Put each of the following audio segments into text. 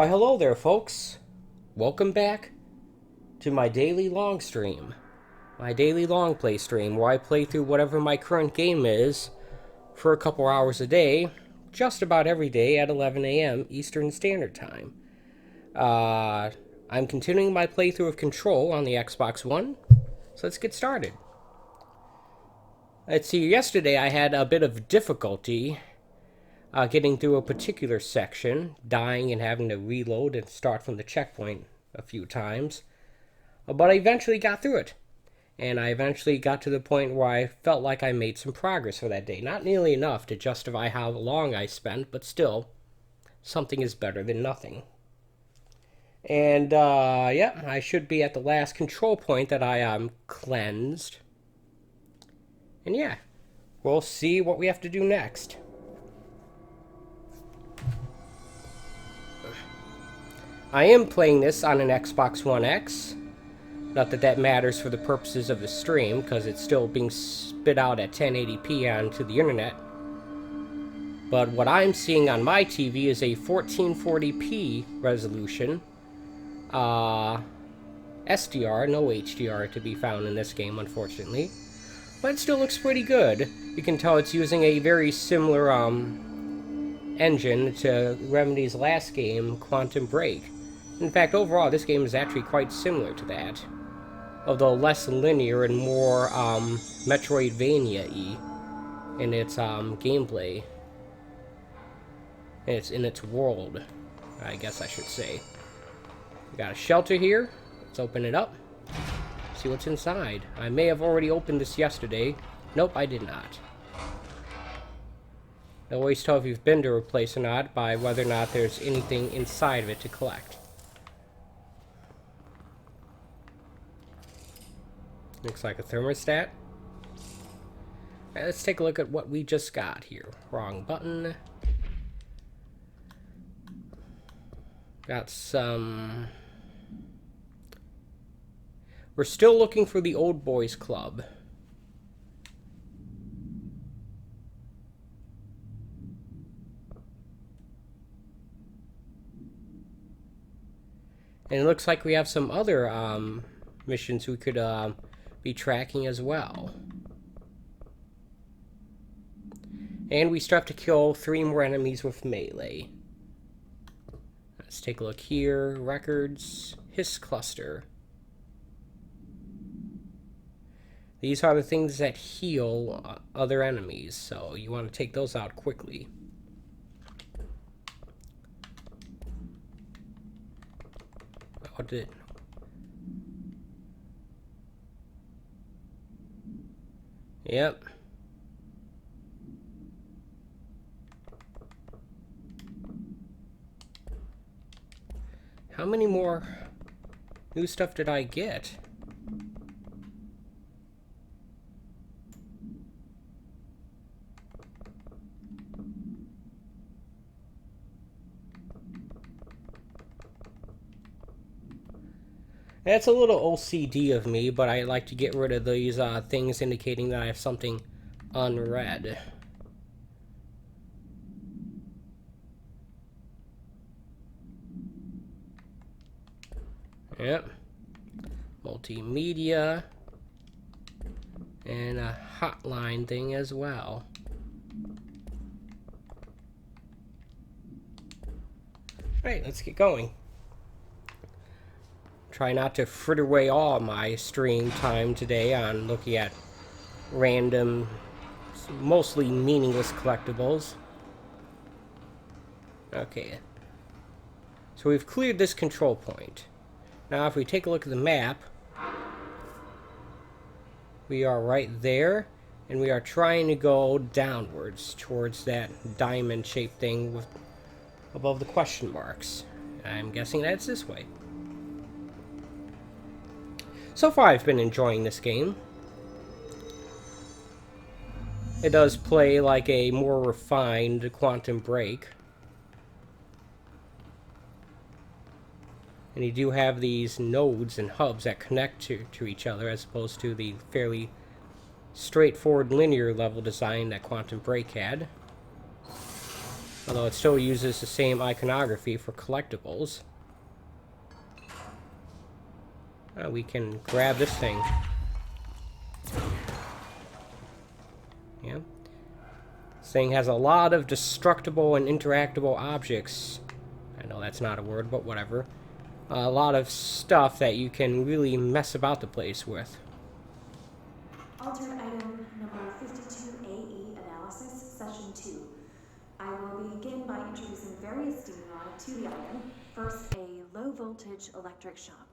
Why, hello there, folks. Welcome back to my daily long stream. My daily long play stream, where I play through whatever my current game is for a couple hours a day, just about every day at 11 a.m. Eastern Standard Time. I'm continuing my playthrough of Control on the Xbox One, so let's get started. Let's see, yesterday I had a bit of difficulty getting through a particular section, dying and having to reload and start from the checkpoint a few times. But I eventually got through it. And I eventually got to the point where I felt like I made some progress for that day. Not nearly enough to justify how long I spent, but still, something is better than nothing. And, yeah, I should be at the last control point that I cleansed. And yeah, we'll see what we have to do next. I am playing this on an Xbox One X. Not that that matters for the purposes of the stream, because it's still being spit out at 1080p onto the internet. But what I'm seeing on my TV is a 1440p resolution. SDR, no HDR to be found in this game, unfortunately. But it still looks pretty good. You can tell it's using a very similar engine to Remedy's last game, Quantum Break. In fact, overall, this game is actually quite similar to that, although less linear and more Metroidvania-y in its gameplay. It's in its world, I guess I should say. We got a shelter here. Let's open it up. See what's inside. I may have already opened this yesterday. Nope, I did not. I always tell if you've been to a place or not by whether or not there's anything inside of it to collect. Looks like a thermostat. Alright, let's take a look at what we just got here. Wrong button. Got some... We're still looking for the Old Boys Club. And it looks like we have some other missions we could be tracking as well. And we still have to kill 3 more enemies with melee. Let's take a look here. Records. Hiss cluster. These are the things that heal other enemies, so you want to take those out quickly. What did... Yep. How many more new stuff did I get? That's a little OCD of me, but I like to get rid of these things indicating that I have something unread. Yep. Multimedia. And a hotline thing as well. Alright, let's get going. Try not to fritter away all my stream time today on looking at random, mostly meaningless collectibles. Okay. So we've cleared this control point. Now if we take a look at the map, we are right there, and we are trying to go downwards towards that diamond-shaped thing with, above the question marks. I'm guessing that's this way. So far, I've been enjoying this game. It does play like a more refined Quantum Break. And you do have these nodes and hubs that connect to each other, as opposed to the fairly straightforward linear level design that Quantum Break had. Although it still uses the same iconography for collectibles. We can grab this thing. Yeah. This thing has a lot of destructible and interactable objects. I know that's not a word, but whatever. A lot of stuff that you can really mess about the place with. Altered item number 52AE analysis, session 2. I will begin by introducing various stimuli to the item. First, a low voltage electric shock.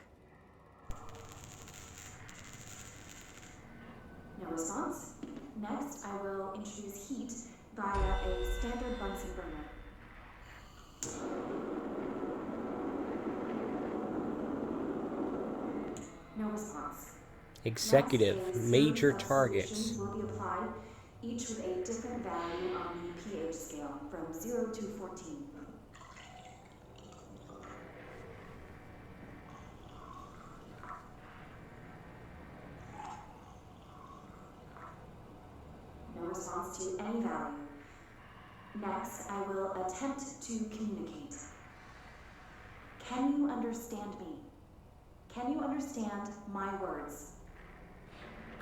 No response. Next, I will introduce heat via a standard Bunsen burner. No response. Executive, Next, major series of targets. solutions will be applied, each with a different value on the pH scale, from 0 to 14. No response to any value. Next, I will attempt to communicate. Can you understand me? Can you understand my words?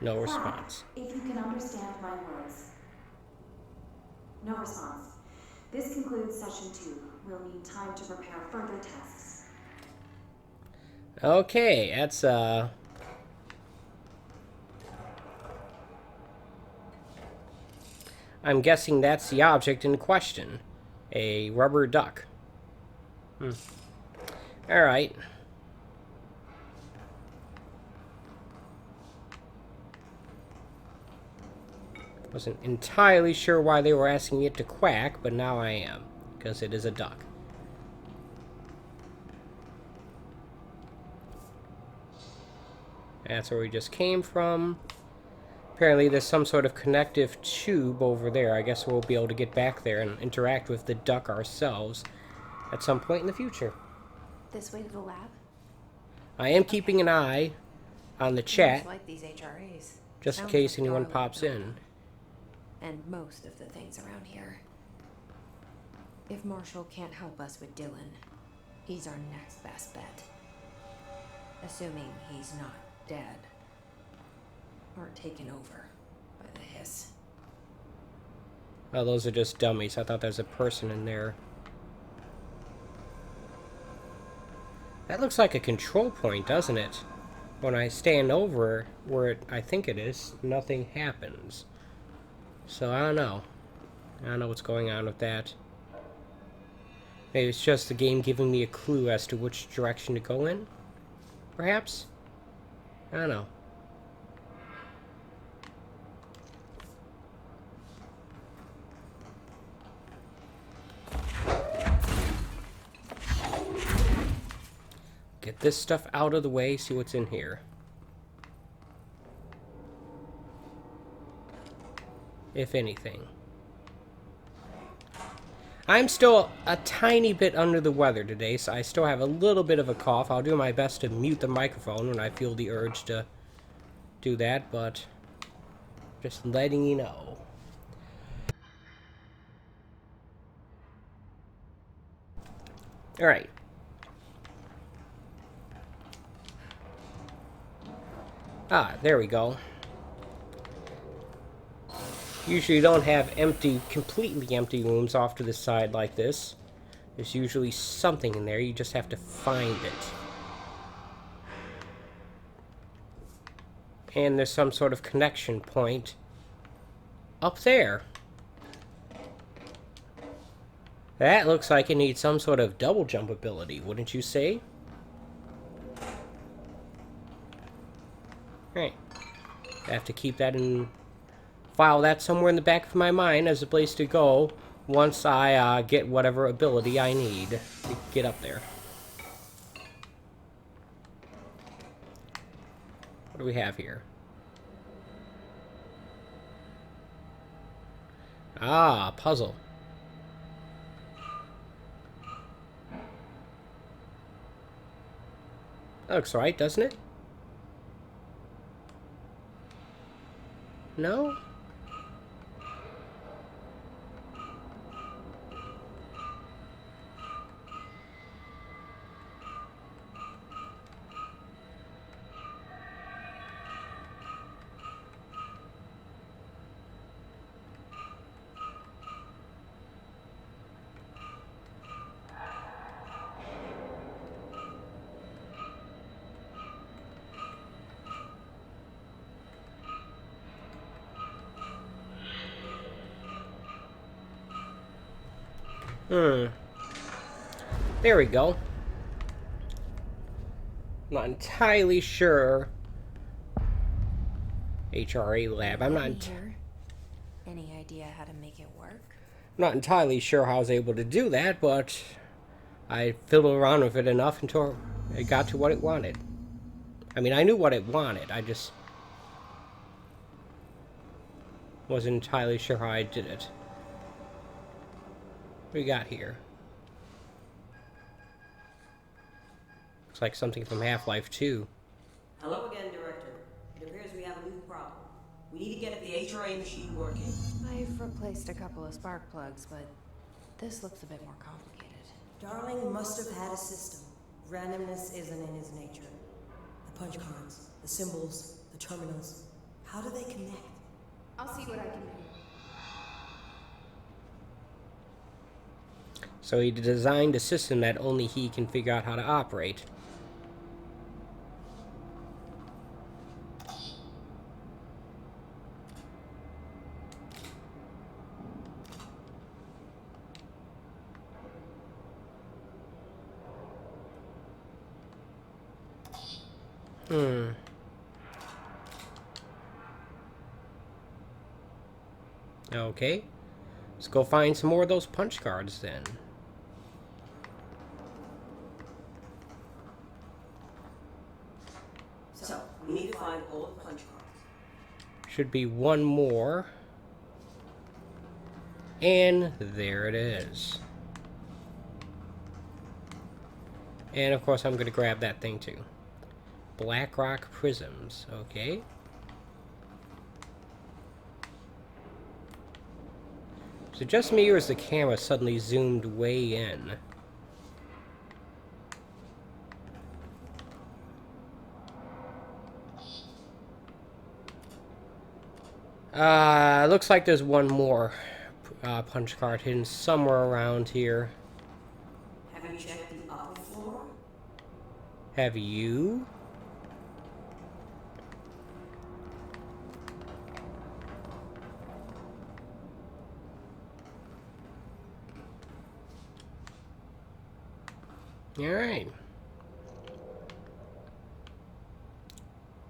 No Clap response. if you can understand my words. No response. This concludes session 2. We'll need time to prepare further tests. Okay, that's I'm guessing that's the object in question. A rubber duck. Alright. Wasn't entirely sure why they were asking it to quack, but now I am. Because it is a duck. That's where we just came from. Apparently there's some sort of connective tube over there. I guess we'll be able to get back there and interact with the duck ourselves at some point in the future. This way to the lab? I am keeping an eye on the chat, Like these HRAs. just in Sounds case like anyone Darwin pops built in. them. And most of the things around here. If Marshall can't help us with Dylan, he's our next best bet. Assuming he's not dead. Or taken over by the hiss. Oh, those are just dummies. I thought there was a person in there. That looks like a control point, doesn't it? When I stand over where I think it is, nothing happens. So I don't know. I don't know what's going on with that. Maybe it's just the game giving me a clue as to which direction to go in? Perhaps? I don't know. Get this stuff out of the way, see what's in here. If anything. I'm still a tiny bit under the weather today, so I still have a little bit of a cough. I'll do my best to mute the microphone when I feel the urge to do that, but just letting you know. Alright. Ah, there we go. Usually don't have completely empty rooms off to the side like this. There's usually something in there, you just have to find it. And there's some sort of connection point up there. That looks like it needs some sort of double jump ability, wouldn't you say? Right. I have to keep that in... file that somewhere in the back of my mind as a place to go once I get whatever ability I need to get up there. What do we have here? Ah, puzzle. That looks right, doesn't it? No? Hmm. There we go. Not entirely sure. HRA lab. I'm not. Here. Any idea how to make it work? Not entirely sure how I was able to do that, but I fiddled around with it enough until it got to what it wanted. I mean, I knew what it wanted. I just wasn't entirely sure how I did it. What we got here? Looks like something from Half-Life 2. Hello again, Director. It appears we have a new problem. We need to get the HRA machine working. I've replaced a couple of spark plugs, but this looks a bit more complicated. Darling must have had a system. Randomness isn't in his nature. The punch cards, the symbols, the terminals. How do they connect? I'll see what I can do. So he designed a system that only he can figure out how to operate. Okay. Let's go find some more of those punch cards then. So, we need to find all the punch cards. Should be one more. And there it is. And of course I'm going to grab that thing too. Black Rock Prisms. Okay. So just me, or is the camera suddenly zoomed way in? Looks like there's one more punch card hidden somewhere around here. Have you checked the upper floor? Have you? Alright.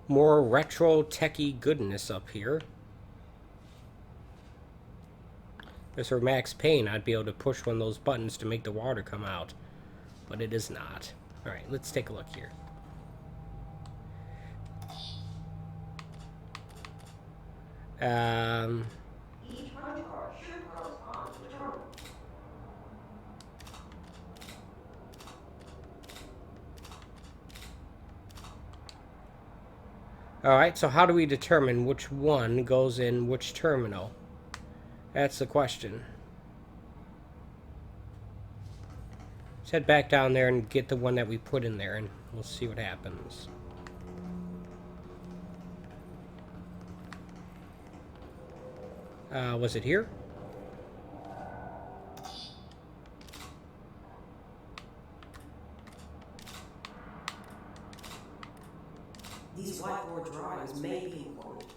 More retro techie goodness up here. If for Max Payne, I'd be able to push one of those buttons to make the water come out. But it is not. Alright, let's take a look here. Each punch card should correspond to the terminal. Alright, so how do we determine which one goes in which terminal? That's the question. Let's head back down there and get the one that we put in there, and we'll see what happens. Was it here? These whiteboard drawings may be important.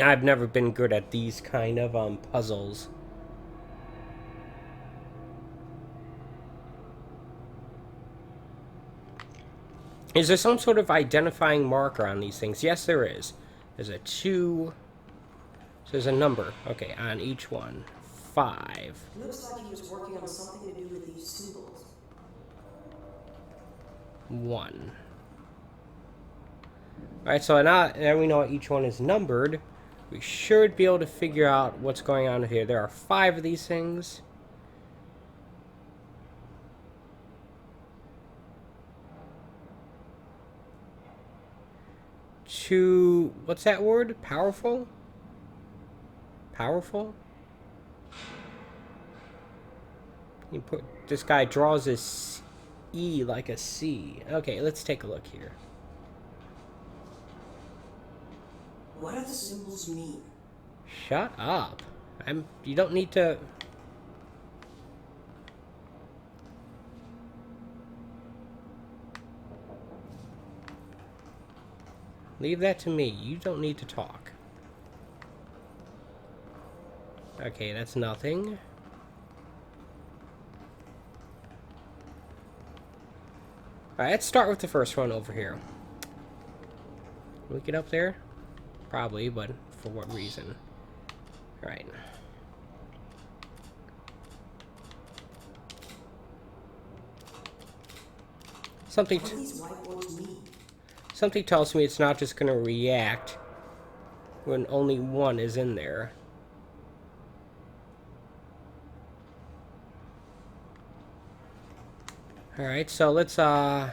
I've never been good at these kind of puzzles. Is there some sort of identifying marker on these things? Yes, there is. There's a 2. So there's a number. Okay, on each one. 5. Looks like he was working on something to do with these symbols. 1. Alright, so now we know each one is numbered. We should be able to figure out what's going on here. There are 5 of these things. To, what's that word? Powerful? Powerful? You put, this guy draws his E like a C. Okay, let's take a look here. What do the symbols mean? Shut up. You don't need to... Leave that to me. You don't need to talk. Okay, that's nothing. Alright, let's start with the first one over here. Can we get up there? Probably, but for what reason? Alright. Something tells me it's not just going to react when only one is in there. Alright, so let's put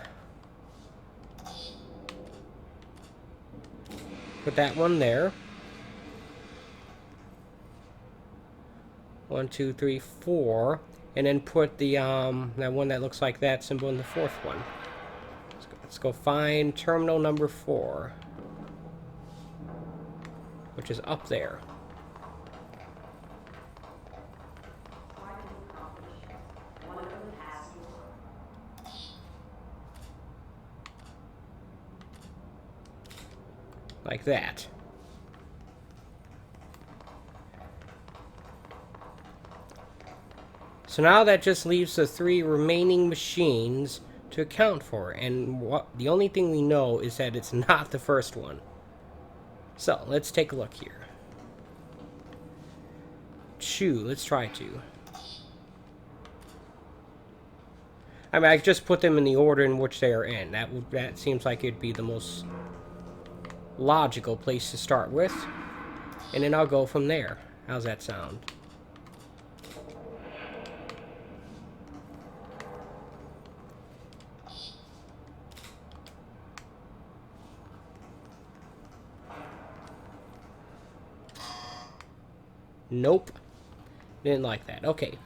that one there. 1, 2, 3, 4. And then put the that one that looks like that symbol in the fourth one. Let's go find terminal number 4, which is up there. Like that. So now that just leaves the 3 remaining machines to account for, and the only thing we know is that it's not the first one. So let's take a look here. Let's try to. I mean, I just put them in the order in which they are in. That seems like it'd be the most logical place to start with, and then I'll go from there. How's that sound? Nope. Didn't like that. Okay.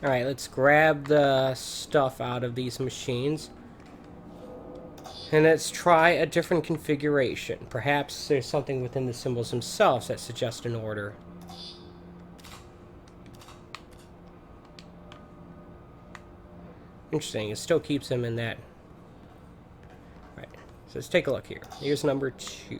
Alright, let's grab the stuff out of these machines. And let's try a different configuration. Perhaps there's something within the symbols themselves that suggests an order. Interesting, it still keeps them in that. Right, so let's take a look here. Here's number 2.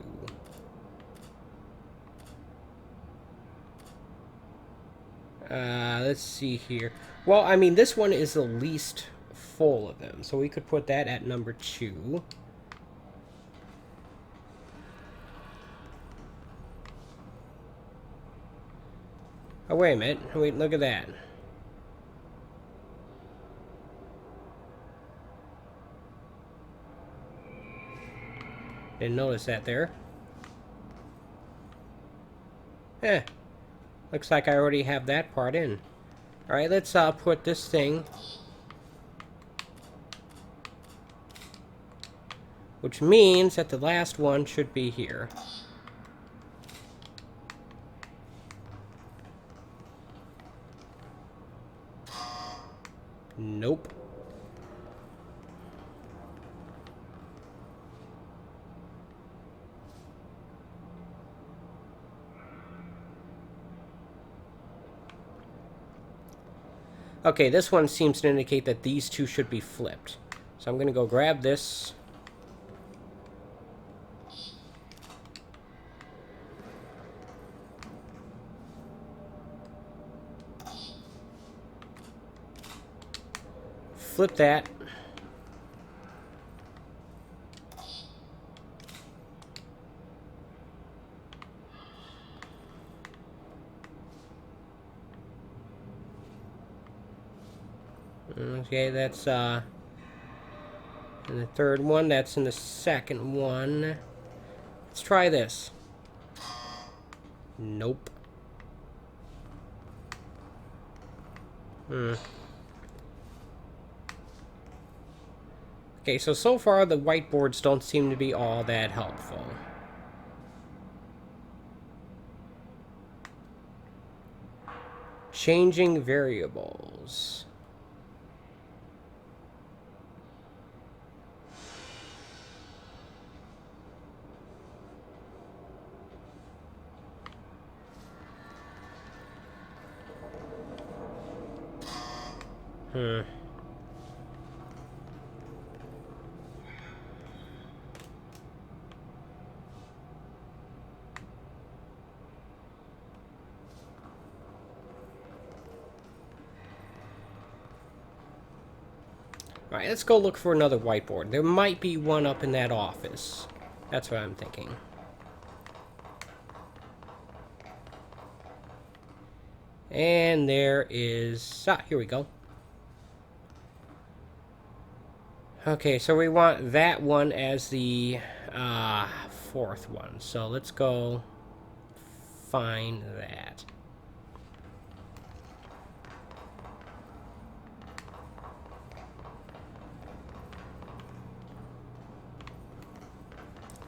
Let's see here. Well, I mean, this one is the least full of them, so we could put that at number 2. Oh, wait a minute. Wait, look at that. Didn't notice that there. Looks like I already have that part in. Alright, let's put this thing, which means that the last one should be here. Nope. Okay, this one seems to indicate that these two should be flipped. So I'm going to go grab this. Flip that. Okay, that's in the third one. That's in the second one. Let's try this. Nope. Okay, so far the whiteboards don't seem to be all that helpful. Changing variables. Alright, let's go look for another whiteboard. There might be one up in that office. That's what I'm thinking. And there is... Ah, here we go. Okay, so we want that one as the fourth one. So let's go find that.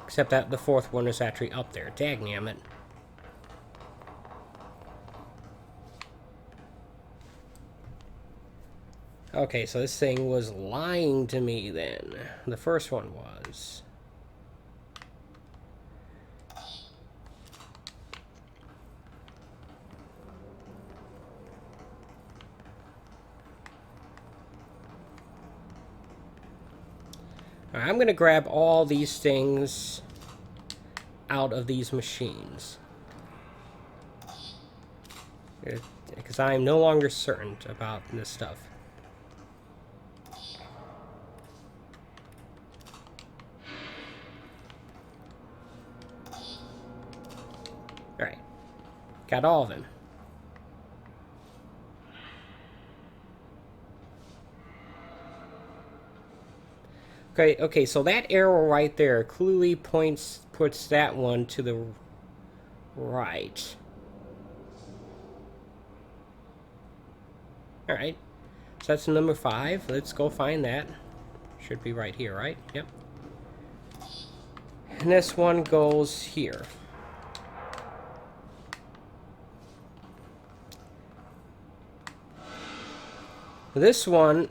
Except that the fourth one is actually up there. Dagnammit. Okay, so this thing was lying to me then. The first one was. Alright, I'm going to grab all these things out of these machines. Because I am no longer certain about this stuff. Alright. Got all of them. Okay, so that arrow right there clearly puts that one to the right. Alright. So that's number 5. Let's go find that. Should be right here, right? Yep. And this one goes here. This one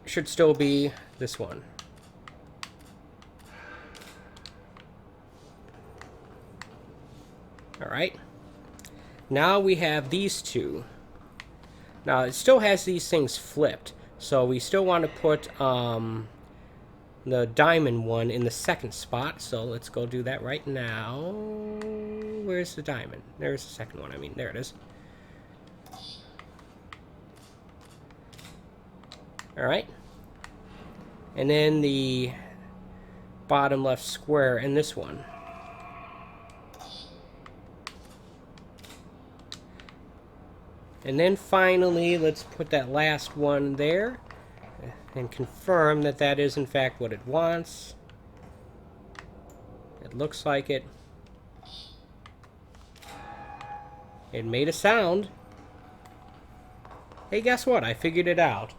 should still be this one. Alright. Now we have these two. Now it still has these things flipped. So we still want to put the diamond one in the second spot. So let's go do that right now. Where's the diamond? There's the second one. I mean, there it is. Alright. And then the bottom left square in this one. And then finally, let's put that last one there and confirm that that is in fact what it wants. It looks like it. It made a sound. Hey, guess what? I figured it out.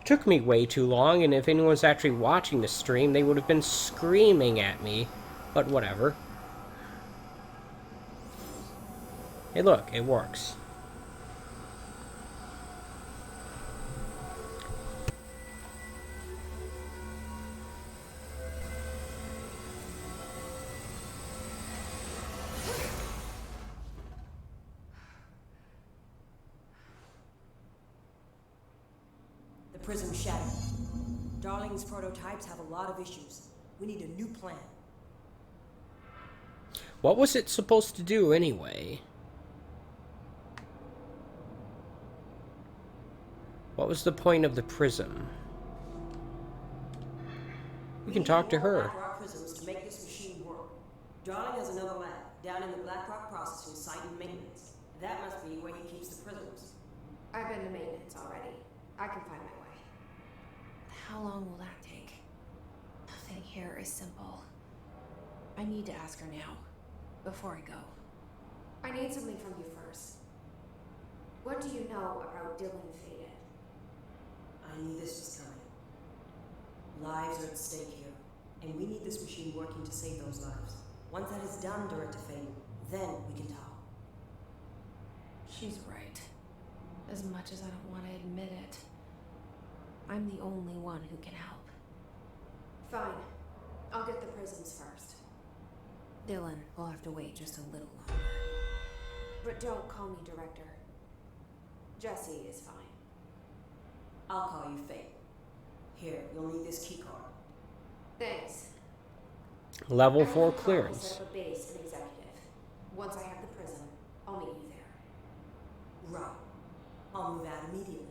Took me way too long, and if anyone's actually watching the stream, they would have been screaming at me. But whatever. Hey, look, it works. The prism shattered. Darling's prototypes have a lot of issues. We need a new plan. What was it supposed to do anyway? What was the point of the prism? We can talk to her. BlackRock prisms to make this machine work. Darling has another lab down in the BlackRock processing site in maintenance. That must be where he keeps the prisms. I've been to maintenance already. I can find my way. How long will that take? Nothing here is simple. I need to ask her now, before I go. I need something from you first. What do you know about Dylan Faded? I knew this was coming. Lives are at stake here, and we need this machine working to save those lives. Once that is done, Director Faded, then we can talk. She's right. as much as I don't want to admit it. I'm the only one who can help. Fine. I'll get the prisons first. Dylan will have to wait just a little longer. But don't call me Director. Jesse is fine. I'll call you Fate. Here, you'll need this keycard. Thanks. Level I 4 have a plan to clearance. set up a base in Executive. Once I have the prison, I'll meet you there. Right. I'll move out immediately.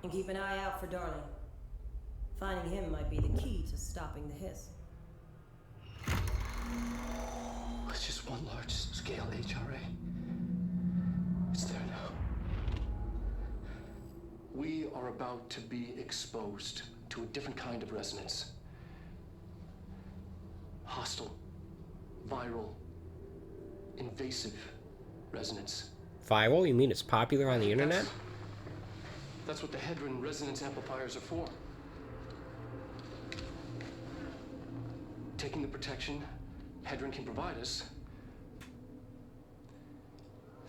And keep an eye out for Darling. Finding him might be the key to stopping the hiss. It's just one large-scale HRA. It's there now. We are about to be exposed to a different kind of resonance. Hostile, viral, invasive resonance. Viral? You mean it's popular on the internet? That's what the Hedron resonance amplifiers are for. Taking the protection Hedron can provide us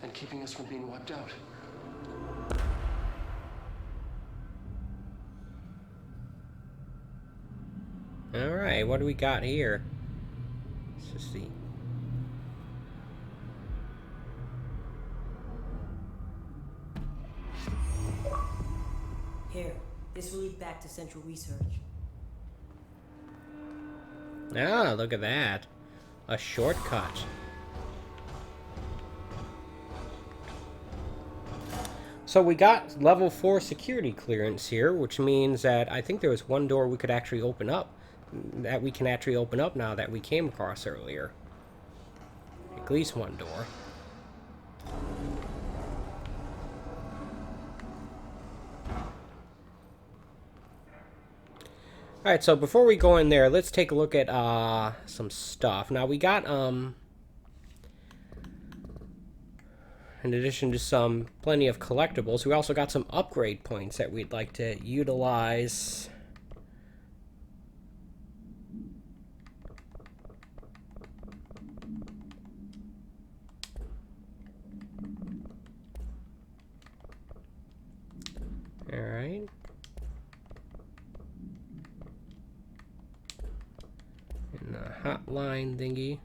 and keeping us from being wiped out. Alright, what do we got here? Let's just see. Here, this will lead back to Central Research. Ah, look at that. A shortcut. So we got level 4 security clearance here, which means that I think there was one door we could actually open up. That we can actually open up now that we came across earlier. At least one door. Alright, so before we go in there, let's take a look at some stuff. Now we got in addition to some plenty of collectibles, we also got some upgrade points that we'd like to utilize. Alright. And the hotline thingy.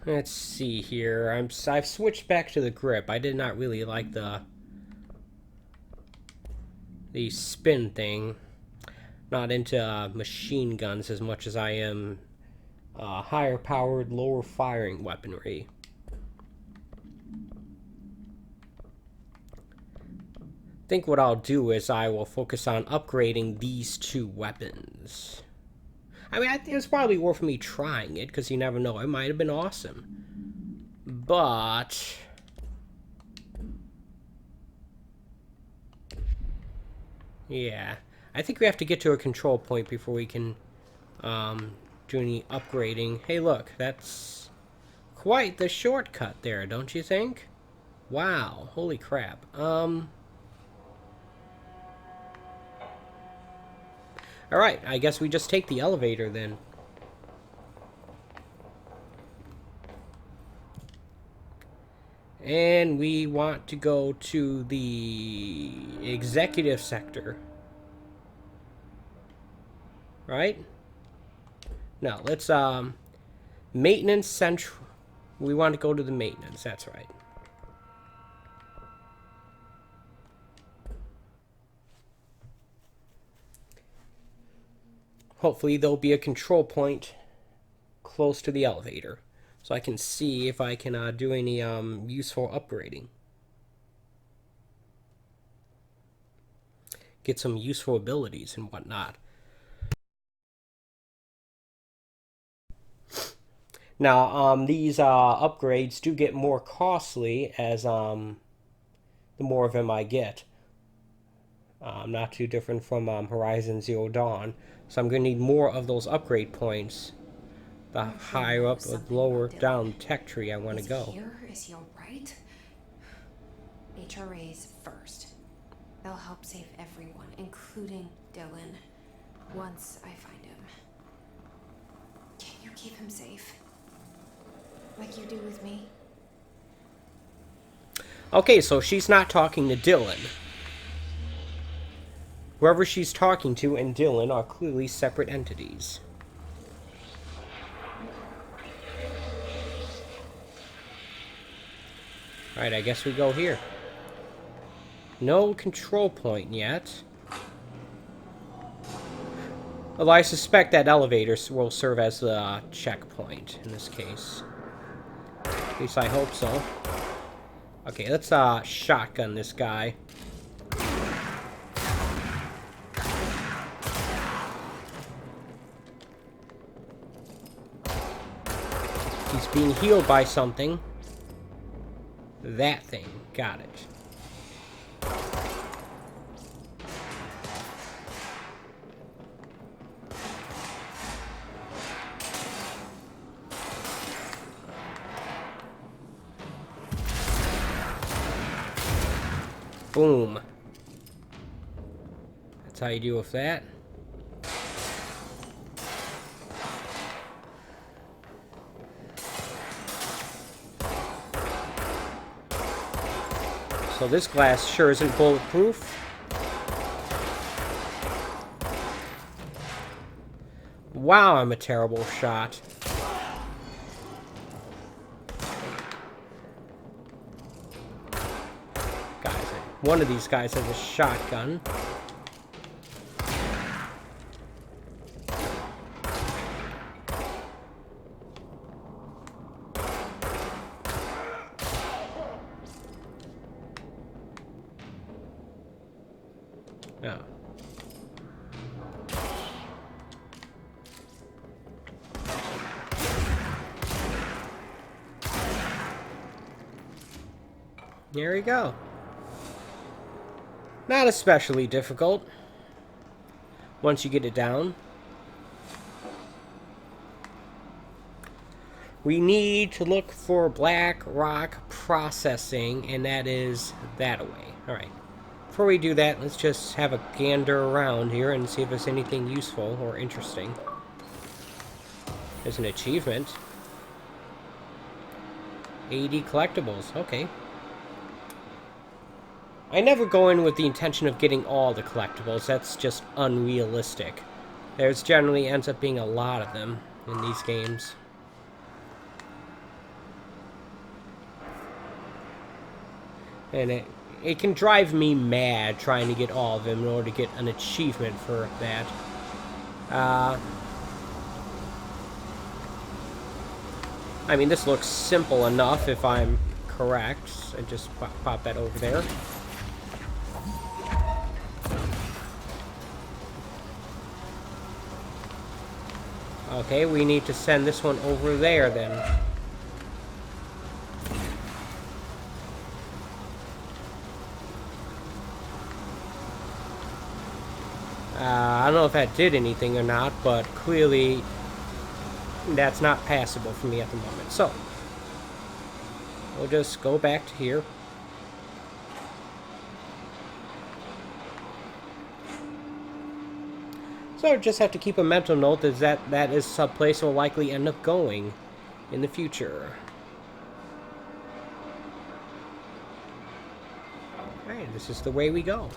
Let's see here. I've switched back to the grip. I did not really like the spin thing. Not into machine guns as much as I am higher powered, lower firing weaponry. I think what I'll do is I will focus on upgrading these two weapons. I mean, I think it's probably worth me trying it, because you never know. It might have been awesome. But yeah. I think we have to get to a control point before we can do any upgrading. Hey, look. That's quite the shortcut there, don't you think? Wow. Holy crap. Alright, I guess we just take the elevator then. And we want to go to the executive sector. Right? No, let's, maintenance central. We want to go to the maintenance, that's right. Hopefully there'll be a control point close to the elevator, so I can see if I can do any useful upgrading. Get some useful abilities and whatnot. Now, these upgrades do get more costly as the more of them I get. Not too different from Horizon Zero Dawn. So I'm going to need more of those upgrade points. The higher up or lower down tech tree I want to go. Is he alright? HRAs first. They'll help save everyone, including Dylan. Once I find him. Can you keep him safe? Like you do with me? Okay, so she's not talking to Dylan. Whoever she's talking to and Dylan are clearly separate entities. Alright, I guess we go here. No control point yet. Although I suspect that elevator will serve as the checkpoint in this case. At least I hope so. Okay, let's shotgun this guy. He's being healed by something. That thing. Got it. Boom. That's how you deal with that. So this glass sure isn't bulletproof. Wow, I'm a terrible shot. Guys, one of these guys has a shotgun. Oh. There we go. Not especially difficult once you get it down. We need to look for black rock processing, and that is that away. Alright. Before we do that, let's just have a gander around here and see if there's anything useful or interesting. There's an achievement. 80 collectibles. Okay. I never go in with the intention of getting all the collectibles. That's just unrealistic. There's generally ends up being a lot of them in these games. And it can drive me mad trying to get all of them in order to get an achievement for that. I mean, this looks simple enough if I'm correct. I just pop that over there. Okay, we need to send this one over there then. I don't know if that did anything or not, but clearly that's not passable for me at the moment. So, we'll just go back to here. So, just have to keep a mental note that is some place we'll likely end up going in the future. Alright, this is the way we go.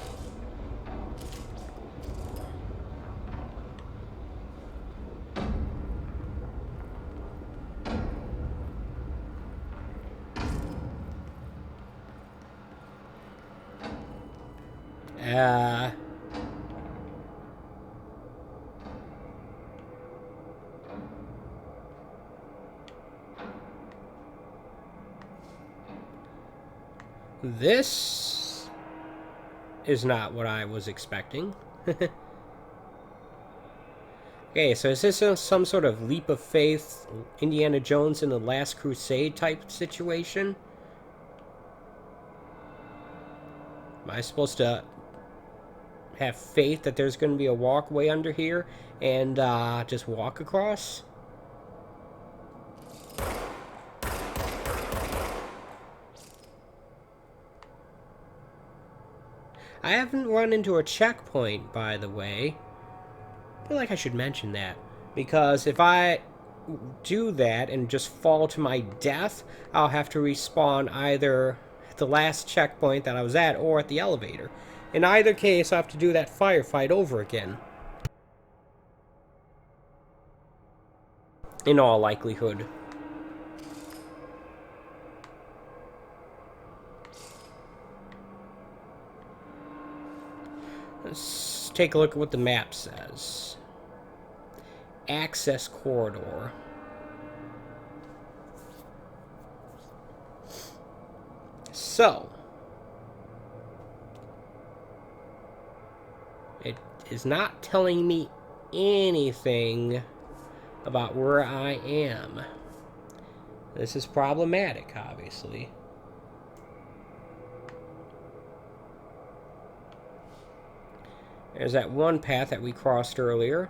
This is not what I was expecting. Okay, so is this some sort of leap of faith, Indiana Jones in the Last Crusade type situation? Am I supposed to have faith that there's going to be a walkway under here and just walk across? I haven't run into a checkpoint, by the way. I feel like I should mention that. Because if I do that and just fall to my death, I'll have to respawn either at the last checkpoint that I was at or at the elevator. In either case, I have to do that firefight over again. In all likelihood. Let's take a look at what the map says. Access corridor. So, it is not telling me anything about where I am. This is problematic, obviously. There's that one path that we crossed earlier.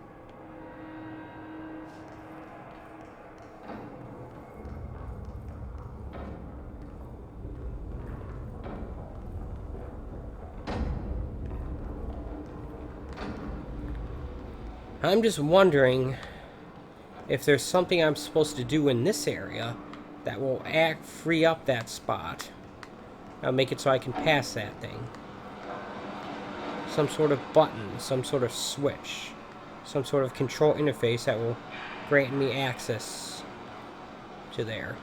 I'm just wondering if there's something I'm supposed to do in this area that will free up that spot. I'll make it so I can pass that thing. Some sort of button, some sort of switch, some sort of control interface that will grant me access to there.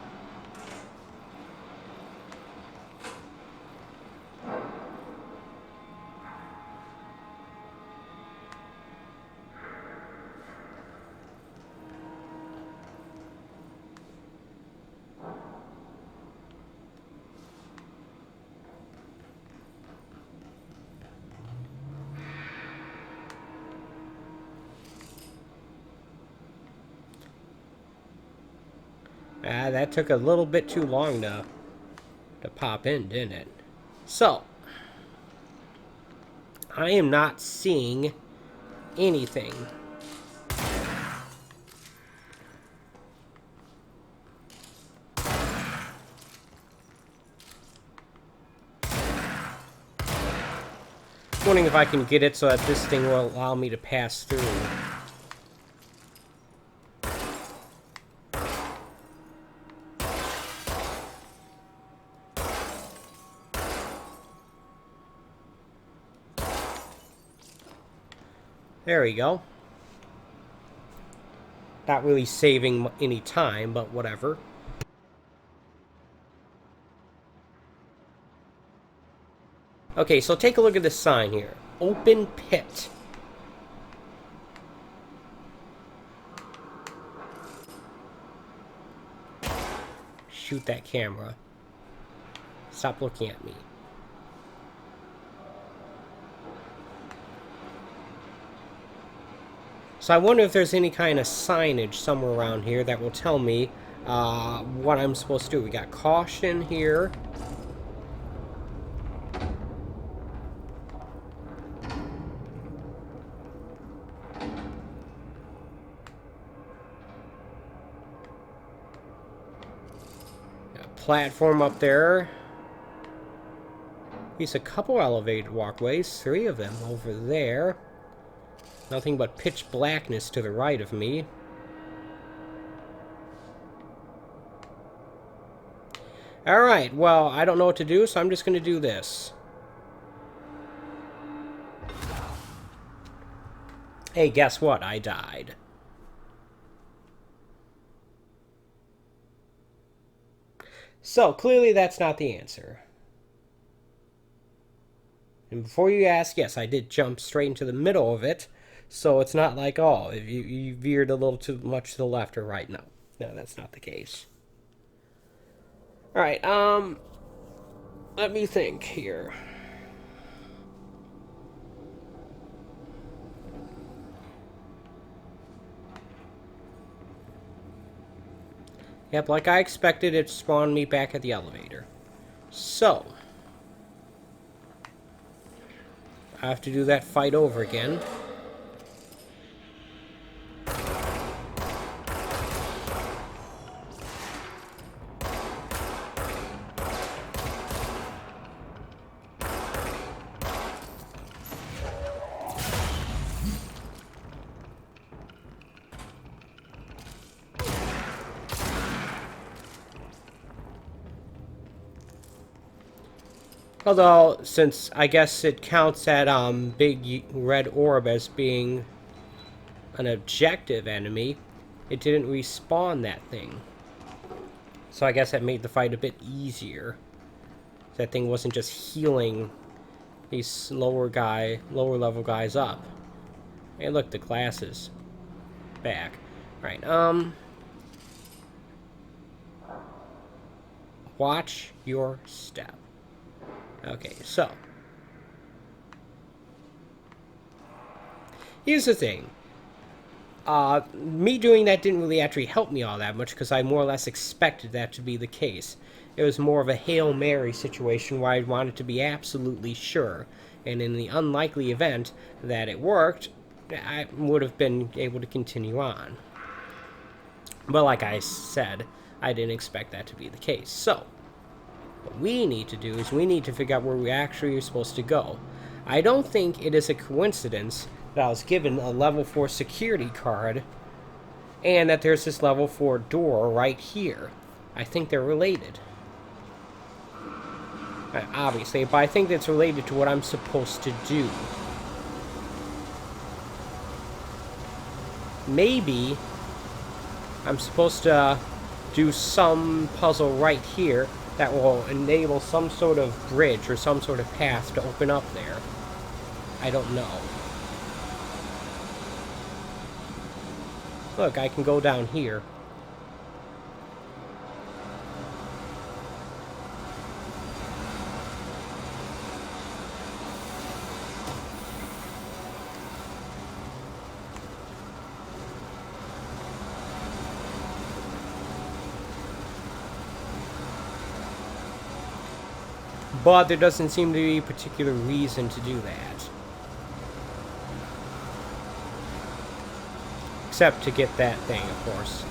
That took a little bit too long to pop in, didn't it? So, I am not seeing anything. Wondering if I can get it so that this thing will allow me to pass through. There we go. Not really saving any time, but whatever. Okay, so take a look at this sign here. Open pit. Shoot that camera. Stop looking at me. So I wonder if there's any kind of signage somewhere around here that will tell me what I'm supposed to do. We got caution here. Got a platform up there. There's a couple elevated walkways, 3 of them over there. Nothing but pitch blackness to the right of me. Alright, well, I don't know what to do, so I'm just going to do this. Hey, guess what? I died. So, clearly that's not the answer. And before you ask, yes, I did jump straight into the middle of it. So it's not like, oh, if you veered a little too much to the left or right. No, that's not the case. All right, let me think here. Yep, like I expected, it spawned me back at the elevator. So, I have to do that fight over again. Although, since I guess it counts that big red orb as being an objective enemy, it didn't respawn that thing. So I guess that made the fight a bit easier. That thing wasn't just healing these lower level guys up. Hey, look, the glasses back. Right. Watch your step. Okay, so here's the thing. Me doing that didn't really actually help me all that much because I more or less expected that to be the case. It was more of a Hail Mary situation where I wanted to be absolutely sure. And in the unlikely event that it worked, I would have been able to continue on. But like I said, I didn't expect that to be the case. So, what we need to do is we need to figure out where we actually are supposed to go. I don't think it is a coincidence that I was given a level 4 security card and that there's this level 4 door right here. I think they're related. Obviously, but I think it's related to what I'm supposed to do. Maybe I'm supposed to do some puzzle right here that will enable some sort of bridge or some sort of path to open up there. I don't know. Look, I can go down here. But there doesn't seem to be a particular reason to do that. Except to get that thing, of course.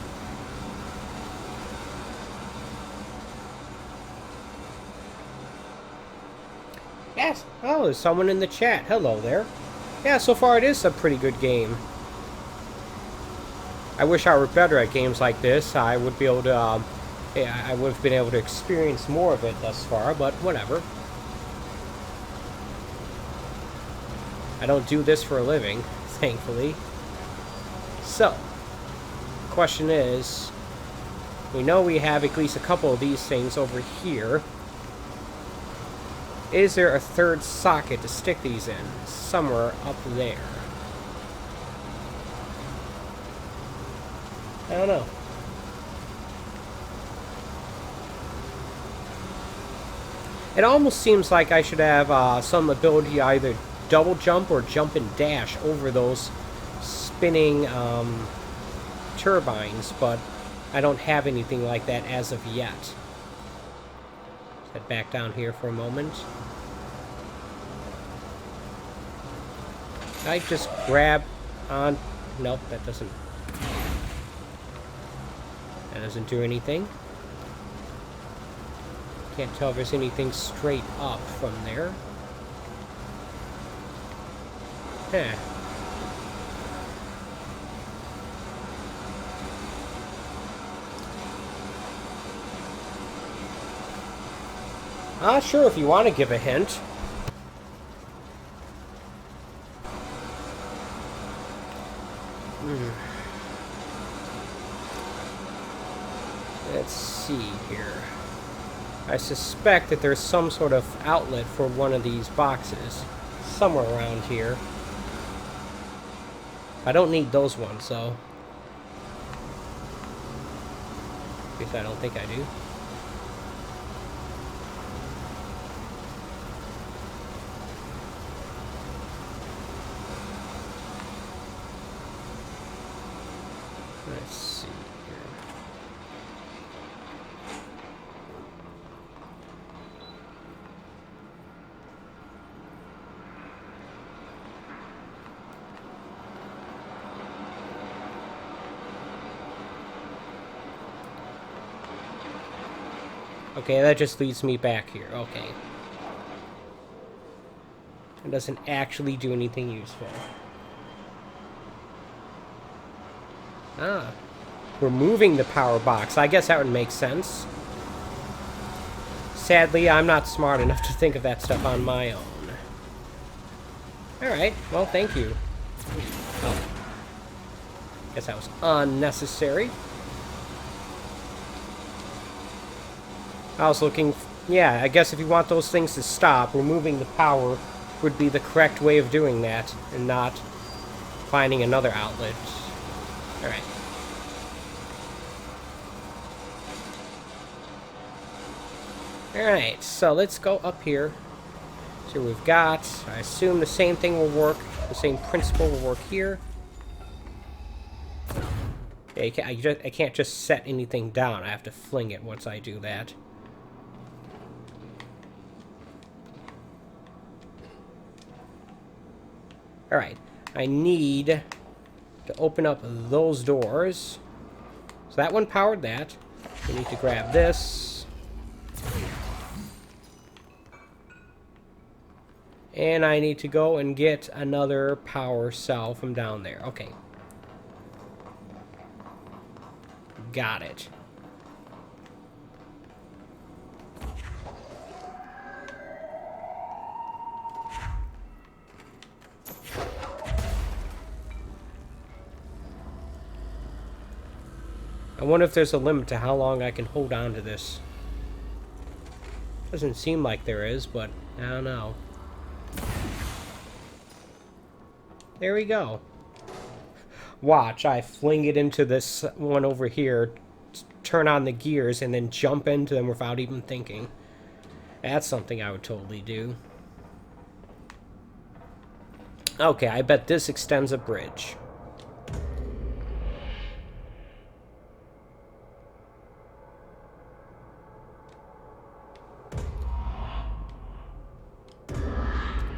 Yes. Oh, there's someone in the chat. Hello there. Yeah, so far it is a pretty good game. I wish I were better at games like this. I would be able to, yeah, I would have been able to experience more of it thus far, but whatever. I don't do this for a living, thankfully. So, the question is, we know we have at least a couple of these things over here. Is there a third socket to stick these in? Somewhere up there. I don't know. It almost seems like I should have some ability to either double jump or jump and dash over those spinning turbines, but I don't have anything like that as of yet. Head back down here for a moment. I just grab on... Nope, that doesn't do anything. Can't tell if there's anything straight up from there. Huh. Sure, if you want to give a hint. Let's see here. I suspect that there's some sort of outlet for one of these boxes. Somewhere around here. I don't need those ones, though. At least I don't think I do. Let's see here. Okay, that just leads me back here. Okay. It doesn't actually do anything useful. Ah. Removing the power box. I guess that would make sense. Sadly, I'm not smart enough to think of that stuff on my own. Alright, well, thank you. Oh. Guess that was unnecessary. I was looking... Yeah, I guess if you want those things to stop, removing the power would be the correct way of doing that, and not finding another outlet. Alright. Alright, so let's go up here. See what we've got. I assume the same thing will work, the same principle will work here. Yeah, I can't just set anything down. I have to fling it once I do that. Alright, I need to open up those doors. So that one powered that. We need to grab this. And I need to go and get another power cell from down there. Okay. Got it. I wonder if there's a limit to how long I can hold on to this. Doesn't seem like there is, but I don't know. There we go. Watch, I fling it into this one over here, turn on the gears, and then jump into them without even thinking. That's something I would totally do. Okay, I bet this extends a bridge.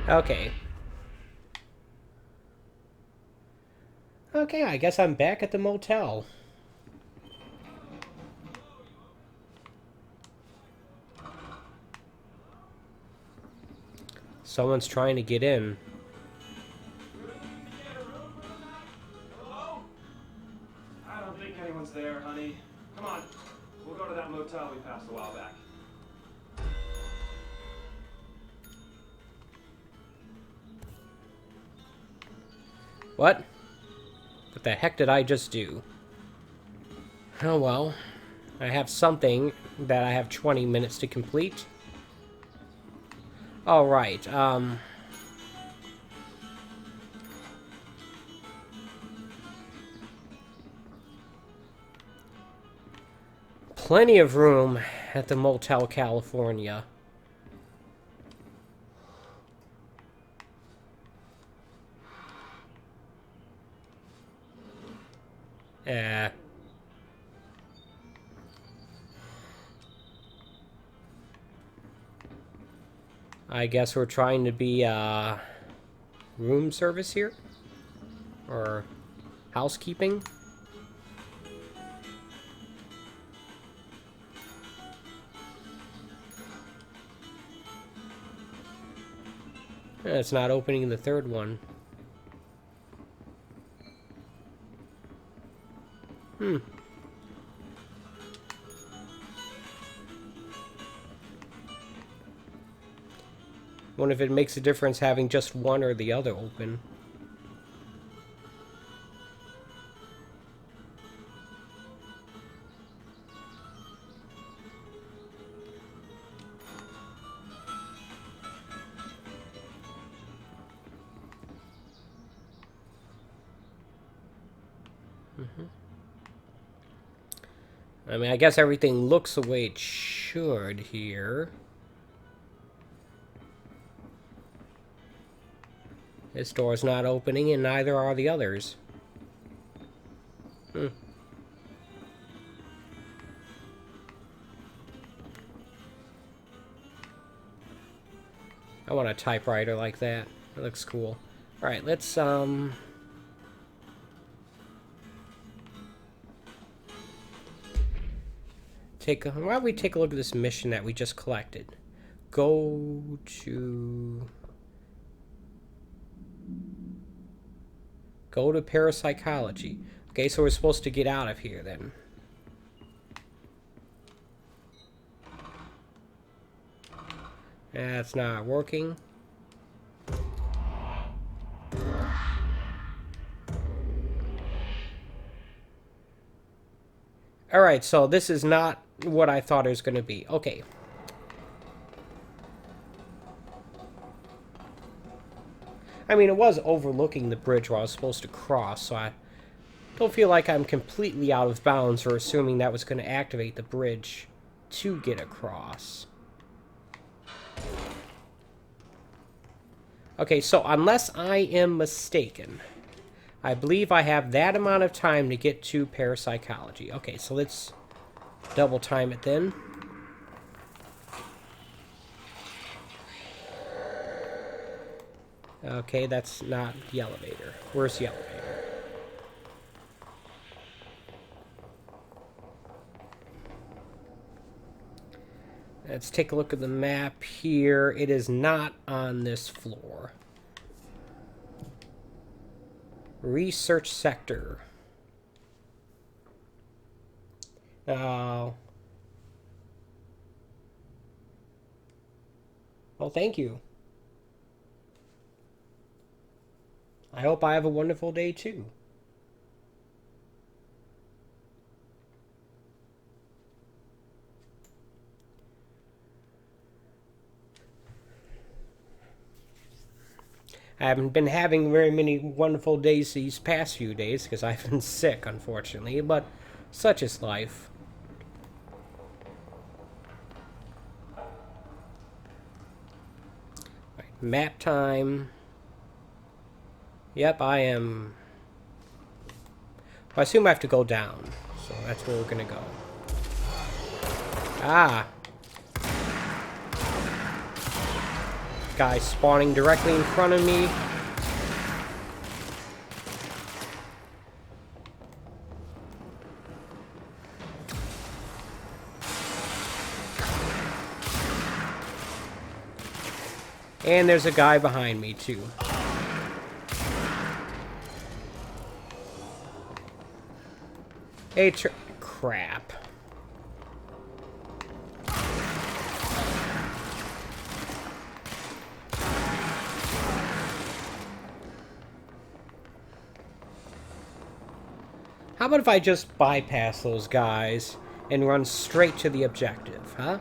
Okay. Okay, I guess I'm back at the motel. Someone's trying to get in. Hello? I don't think anyone's there, honey. Come on. We'll go to that motel we passed a while back. What? What the heck did I just do? Oh well. I have something that I have 20 minutes to complete. Alright, plenty of room at the Motel California. I guess we're trying to be, room service here? Or housekeeping? It's not opening the third one. Wonder if it makes a difference having just one or the other open. I mean, I guess everything looks the way it should here. This door's not opening, and neither are the others. I want a typewriter like that. That looks cool. Alright, let's, why don't we take a look at this mission that we just collected? Go to parapsychology. Okay, so we're supposed to get out of here then. That's not working. Alright, so this is not what I thought it was going to be. Okay. I mean, it was overlooking the bridge where I was supposed to cross, so I don't feel like I'm completely out of bounds for assuming that was going to activate the bridge to get across. Okay, so unless I am mistaken, I believe I have that amount of time to get to parapsychology. Okay, so let's double time it then. Okay, that's not the elevator. Where's the elevator? Let's take a look at the map here. It is not on this floor. Research sector. Oh. Well, thank you. I hope I have a wonderful day too. I haven't been having very many wonderful days these past few days because I've been sick, unfortunately, but such is life. Right, map time. Yep, I am... I assume I have to go down, so that's where we're gonna go. Ah! Guy spawning directly in front of me. And there's a guy behind me too. Hey, crap. How about if I just bypass those guys and run straight to the objective, huh?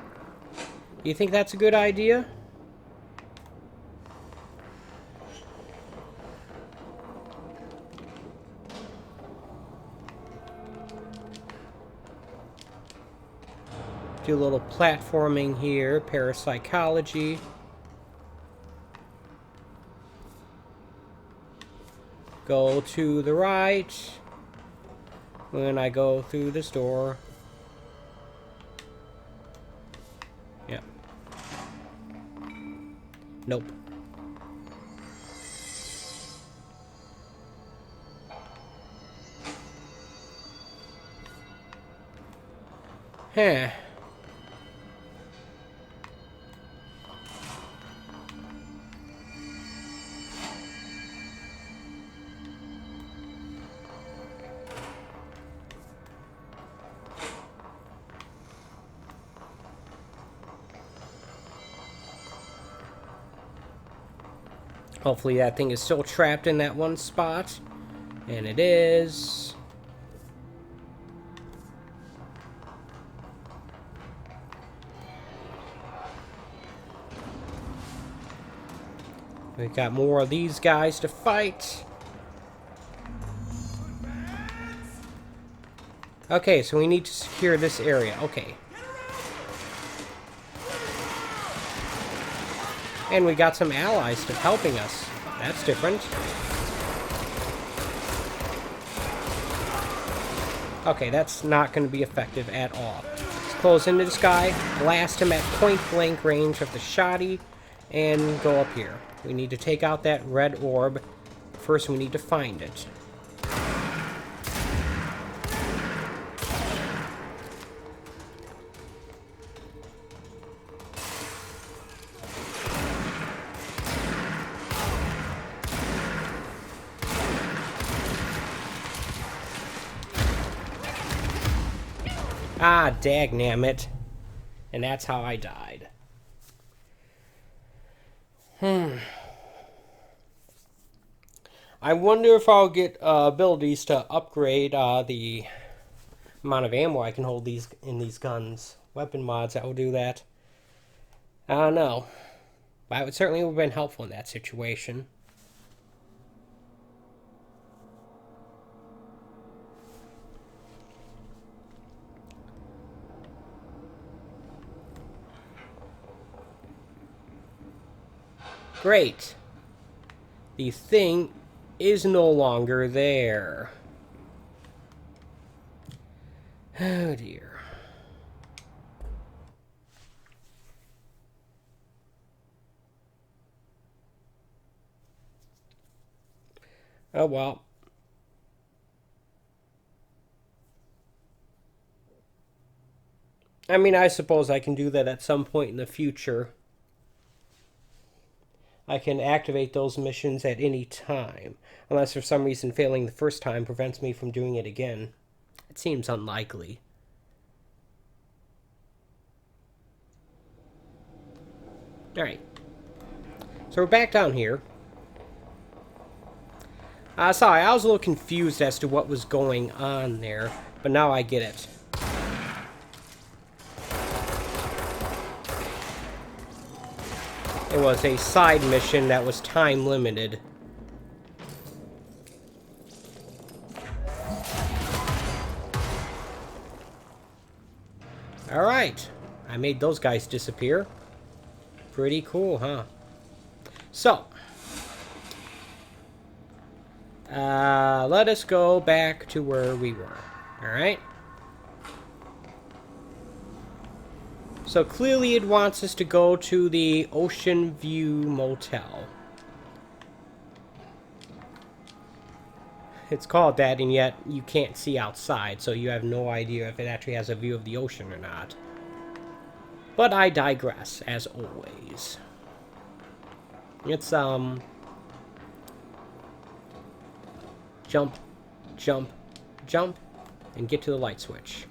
You think that's a good idea? Do a little platforming here, parapsychology. Go to the right. When I go through this door. Yeah. Nope. Huh. Hopefully that thing is still trapped in that one spot. And it is. We've got more of these guys to fight. Okay, so we need to secure this area. Okay. And we got some allies helping us. That's different. Okay, that's not going to be effective at all. Let's close into this guy, blast him at point-blank range of the shoddy, and go up here. We need to take out that red orb. First, we need to find it. Ah, dagnammit. And that's how I died. I wonder if I'll get abilities to upgrade the amount of ammo I can hold in these guns. Weapon mods that will do that. I don't know. But it certainly would have been helpful in that situation. Great. The thing is no longer there. Oh dear. Oh well. I mean, I suppose I can do that at some point in the future. I can activate those missions at any time, unless for some reason failing the first time prevents me from doing it again. It seems unlikely. Alright. So we're back down here. Sorry, I was a little confused as to what was going on there, but now I get it. It was a side mission that was time limited. Alright. I made those guys disappear. Pretty cool, huh? So. Let us go back to where we were. Alright? So clearly it wants us to go to the Ocean View Motel. It's called that, and yet you can't see outside, so you have no idea if it actually has a view of the ocean or not. But I digress, as always. It's, jump, jump, jump, and get to the light switch.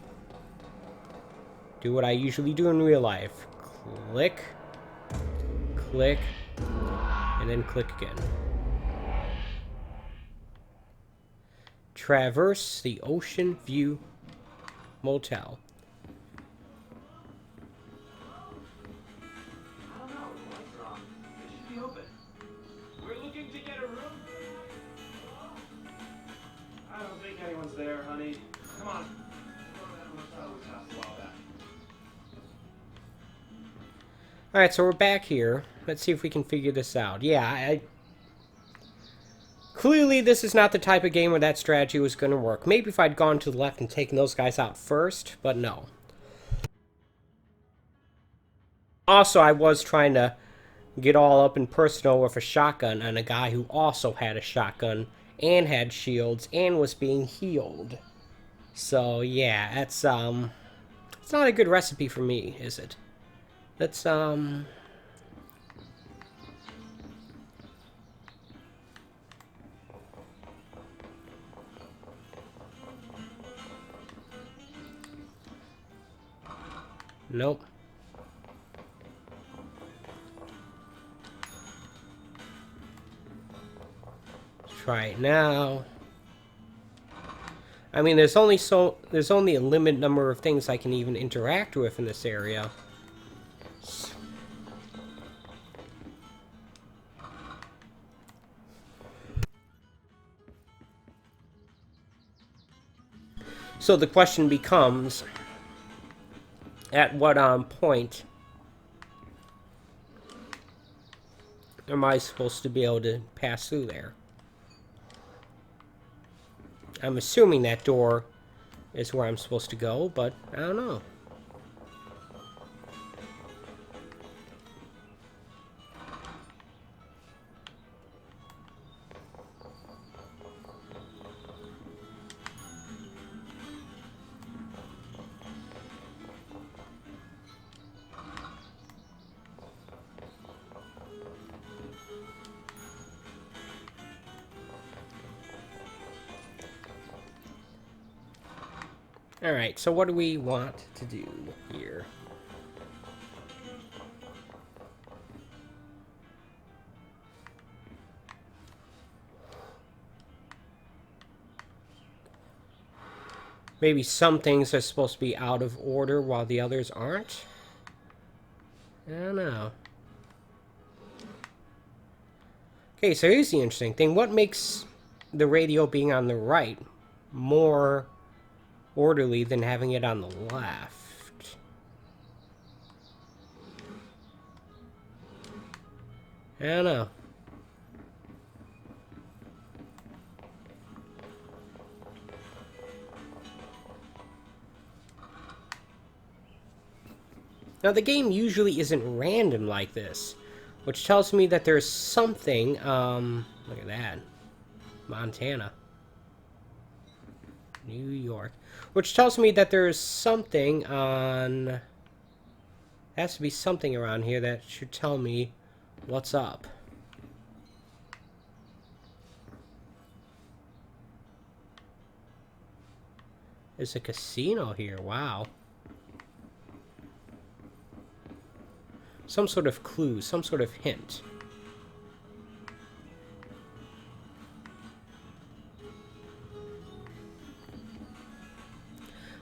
Do what I usually do in real life. Click, click, and then click again. Traverse the Ocean View Motel. I don't know. What's wrong? It should be open. We're looking to get a room. I don't think anyone's there, honey. Come on. Go to that motel we passed a while back. Alright, so we're back here. Let's see if we can figure this out. Yeah, clearly this is not the type of game where that strategy was going to work. Maybe if I'd gone to the left and taken those guys out first, but no. Also, I was trying to get all up and personal with a shotgun on a guy who also had a shotgun and had shields and was being healed. So, yeah, that's, it's not a good recipe for me, is it? Let's, nope. Let's try it now. I mean, there's only a limited number of things I can even interact with in this area. So the question becomes, at what point am I supposed to be able to pass through there? I'm assuming that door is where I'm supposed to go, but I don't know. Alright, so what do we want to do here? Maybe some things are supposed to be out of order while the others aren't? I don't know. Okay, so here's the interesting thing. What makes the radio being on the right more orderly than having it on the left? I don't know. Now, the game usually isn't random like this, which tells me that there's something, look at that. Montana. New York. Which tells me that there's something on... There has to be something around here that should tell me what's up. There's a casino here, wow. Some sort of clue, some sort of hint.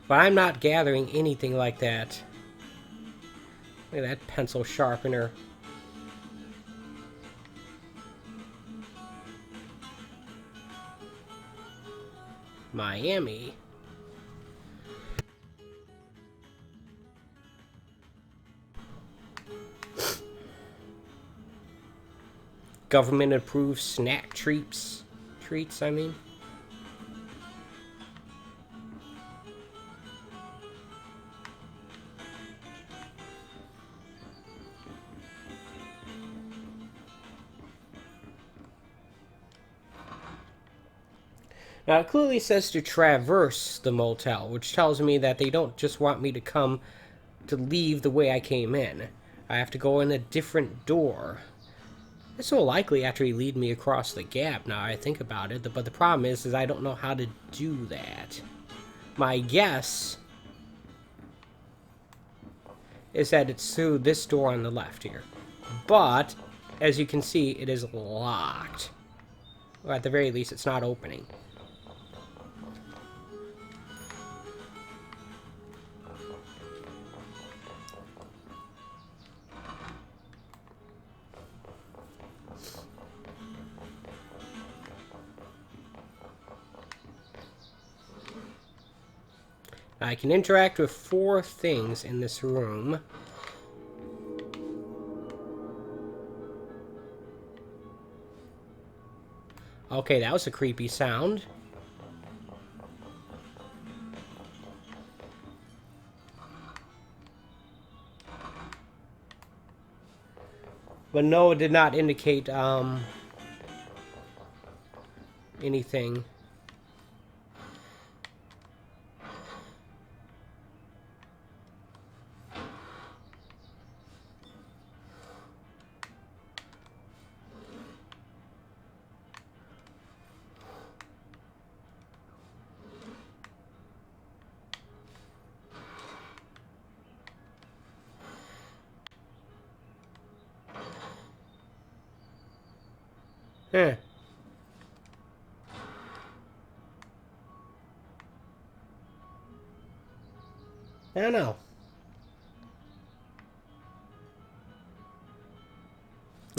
But I'm not gathering anything like that. Look at that pencil sharpener. Miami. Government approved snack treats. Treats, I mean. Now, it clearly says to traverse the motel, which tells me that they don't just want me to leave the way I came in. I have to go in a different door. This will likely actually lead me across the gap, now I think about it, but the problem is I don't know how to do that. My guess is that it's through this door on the left here. But, as you can see, it is locked. Or at the very least, it's not opening. I can interact with 4 things in this room. Okay, that was a creepy sound. But no, it did not indicate anything. Huh. I don't know.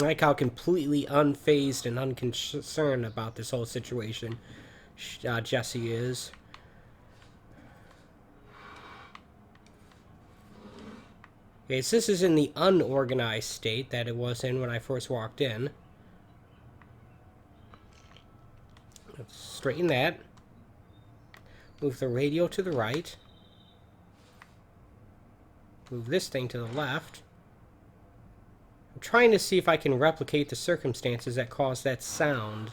I like how completely unfazed and unconcerned about this whole situation Jesse is. Okay, so this is in the unorganized state that it was in when I first walked in. Let's straighten that. Move the radio to the right. Move this thing to the left. I'm trying to see if I can replicate the circumstances that caused that sound.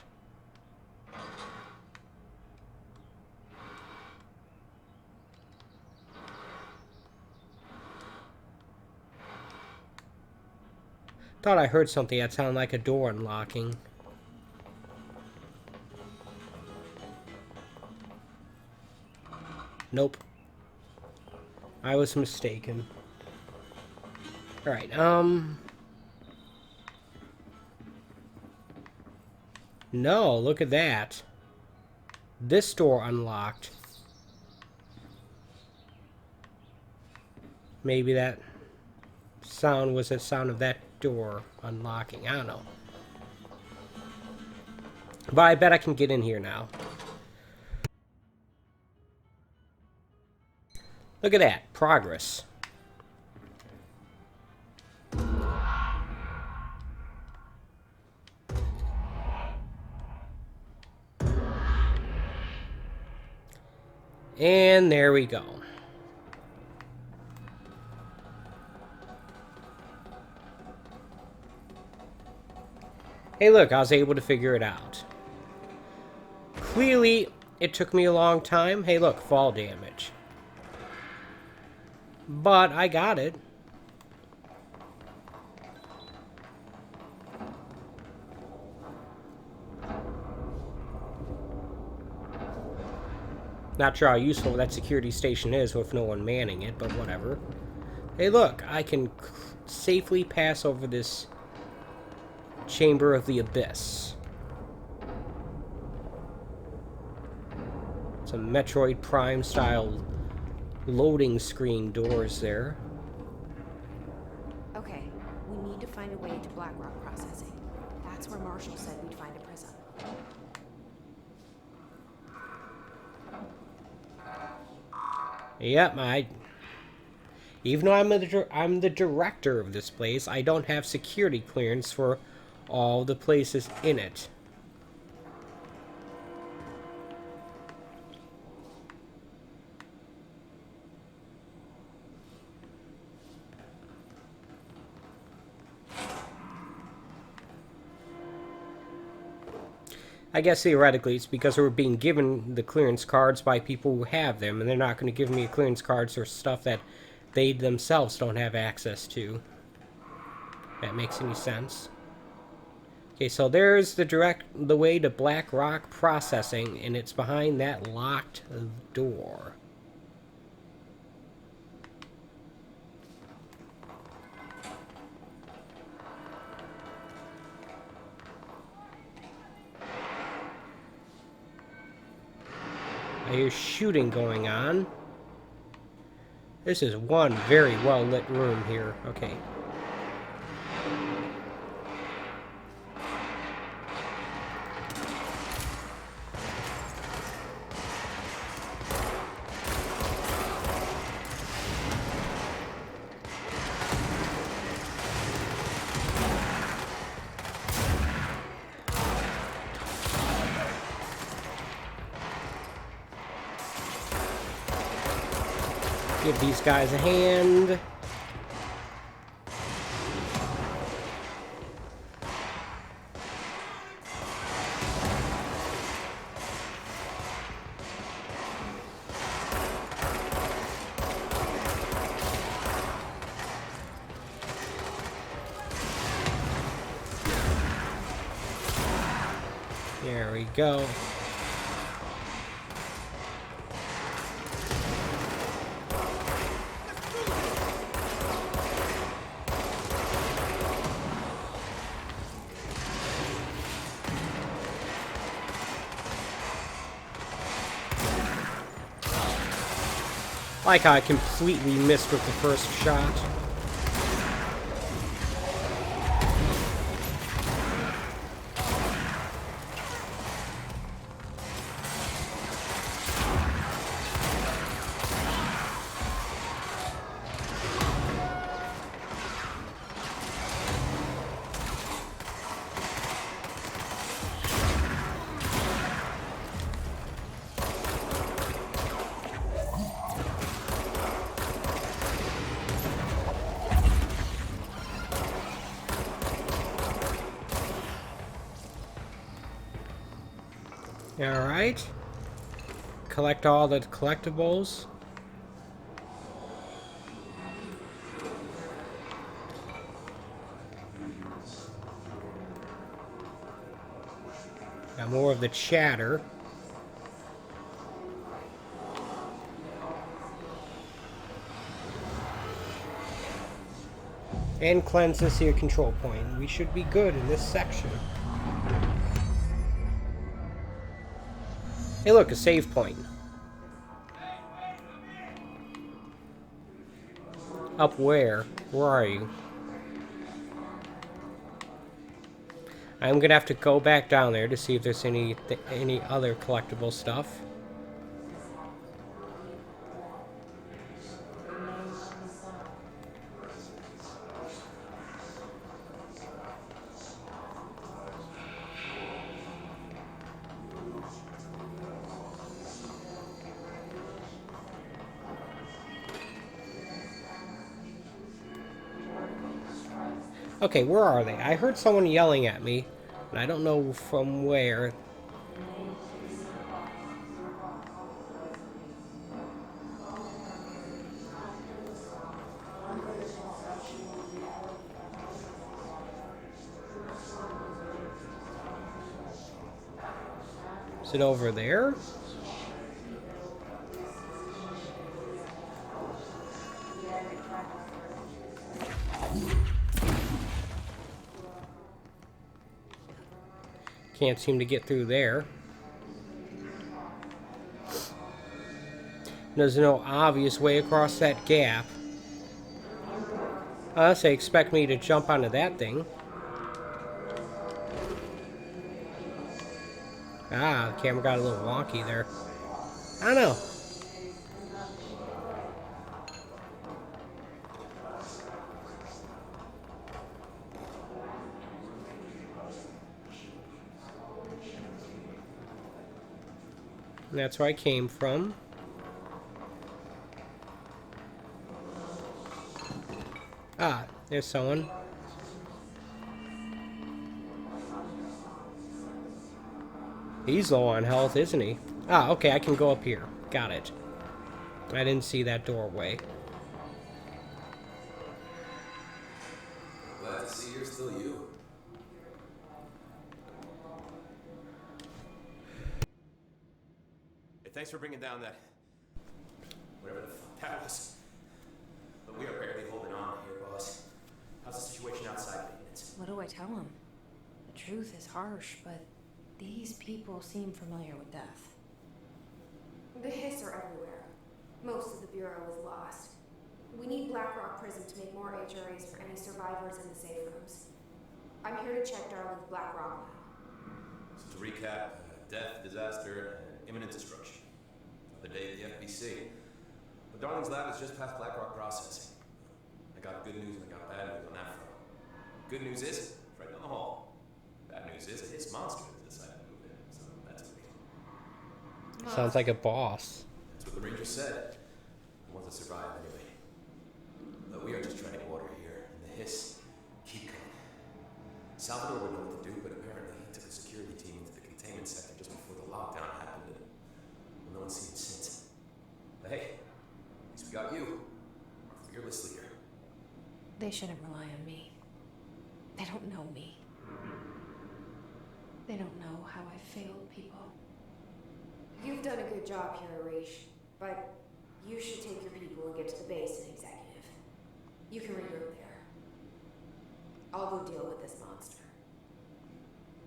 Thought I heard something that sounded like a door unlocking. Nope. I was mistaken. Alright, No, look at that. This door unlocked. Maybe that sound was the sound of that door unlocking. I don't know. But I bet I can get in here now. Look at that. Progress. And there we go. Hey, look, I was able to figure it out. Clearly, it took me a long time. Hey, look, fall damage. But I got it. Not sure how useful that security station is with no one manning it, but whatever. Hey, look, I can safely pass over this Chamber of the Abyss. Some Metroid Prime style loading screen doors there. Okay, we need to find a way to Blackrock processing. That's where Marshall said we'd find a prism. Yep, even though I'm the director of this place, I don't have security clearance for all the places in it. I guess theoretically it's because we're being given the clearance cards by people who have them, and they're not going to give me a clearance cards for stuff that they themselves don't have access to. If that makes any sense. Okay, so there's the way to Blackrock processing, and it's behind that locked door. I hear shooting going on. This is one very well lit room here. Okay. Give these guys a hand. There we go. Like how I completely missed with the first shot. Alright. Collect all the collectibles. Got more of the chatter. And cleanse this here control point. We should be good in this section. Hey look, a save point. Up where? Where are you? I'm gonna have to go back down there to see if there's any other collectible stuff. Okay, where are they? I heard someone yelling at me, and I don't know from where. Is it over there? Can't seem to get through there. There's no obvious way across that gap. Unless they expect me to jump onto that thing. Ah, the camera got a little wonky there. I don't know. That's where I came from. Ah, there's someone. He's low on health, isn't he? Ah, okay, I can go up here. Got it. I didn't see that doorway. Glad to see you're still you. Hey, thanks for bringing down that... whatever the fuck that was. But we are barely holding on here, boss. How's the situation outside maintenance? What do I tell him? The truth is harsh, but these people seem familiar with death. The hiss are everywhere. Most of the Bureau is lost. We need Blackrock Prison to make more HRAs for any survivors in the safe rooms. I'm here to check Darling's Blackrock now. So to recap, death, disaster, and imminent destruction. Another day at the FBC. But Darling's lab is just past Blackrock processing. I got good news and I got bad news on that front. Good news is, it's right down the hall. Bad news is, his monster has decided to move in, so that's okay. Sounds like a boss. That's what the Ranger said. The ones that survive, anyway. But we are just treading water here, and the hiss keep coming. Salvador would know what to do, but apparently he took a security team into the containment sector just before the lockdown happened, and well, no one's seen him since. But hey, at least we got you. Our fearless leader. They shouldn't rely on me. They don't know me. They don't know how I failed people. You've done a good job here, Arish, but you should take your people and get to the base and executive. You can regroup there. I'll go deal with this monster.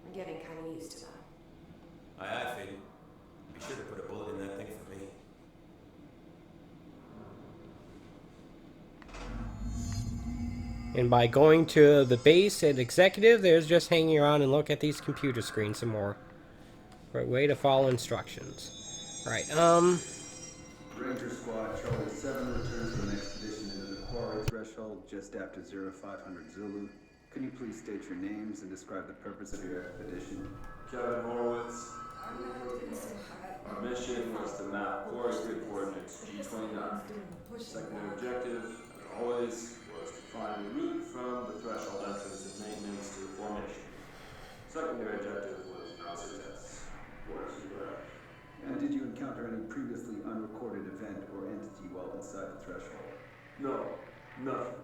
I'm getting kind of used to them. Aye, aye, Fade. Be sure to put a bullet in that thing for me. And by going to the base and executive, there's just hanging around and look at these computer screens some more. Right way to follow instructions. Right, Ranger Squad, Charlie 7 returns from an expedition into the quarry threshold just after 0500 Zulu. Can you please state your names and describe the purpose of your expedition? Kevin Horowitz. Our mission was to map quarry grid coordinates G29. Secondary objective, as always, was to find a route from the threshold entrance and maintenance to the formation. Secondary objective was no success. Orders were correct. And did you encounter any previously unrecorded event or entity while inside the threshold? No, nothing.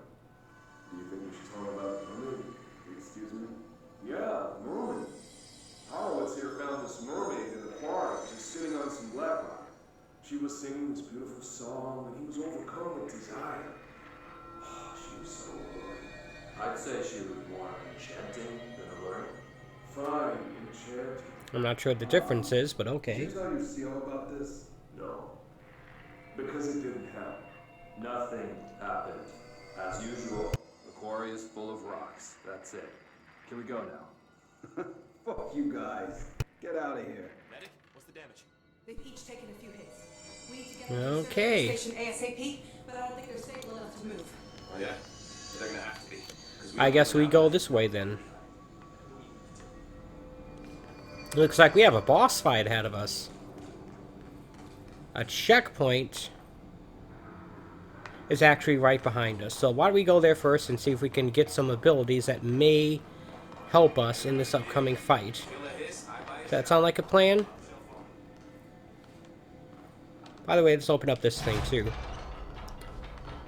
Do you think we should talk about the mermaid? Excuse me? Yeah, mermaid. Horowitz here found this mermaid in the quarry, just sitting on some black rock. She was singing this beautiful song, and he was overcome with desire. Oh, she was so alluring. I'd say she was more enchanting than alluring. Fine, enchanting. I'm not sure what the difference is, but okay. Did you tell your CO about this? No. Because it didn't happen. Nothing happened. As usual, the quarry is full of rocks. That's it. Can we go now? Fuck you guys. Get out of here. Medic, what's the damage? They've each taken a few hits. We need to get them to the Okay. station ASAP, but I don't think they're stable enough to move. Oh, yeah, they're gonna have to be. I guess we go this way then. Looks like we have a boss fight ahead of us. A checkpoint is actually right behind us. So why don't we go there first and see if we can get some abilities that may help us in this upcoming fight. Does that sound like a plan? By the way, let's open up this thing too.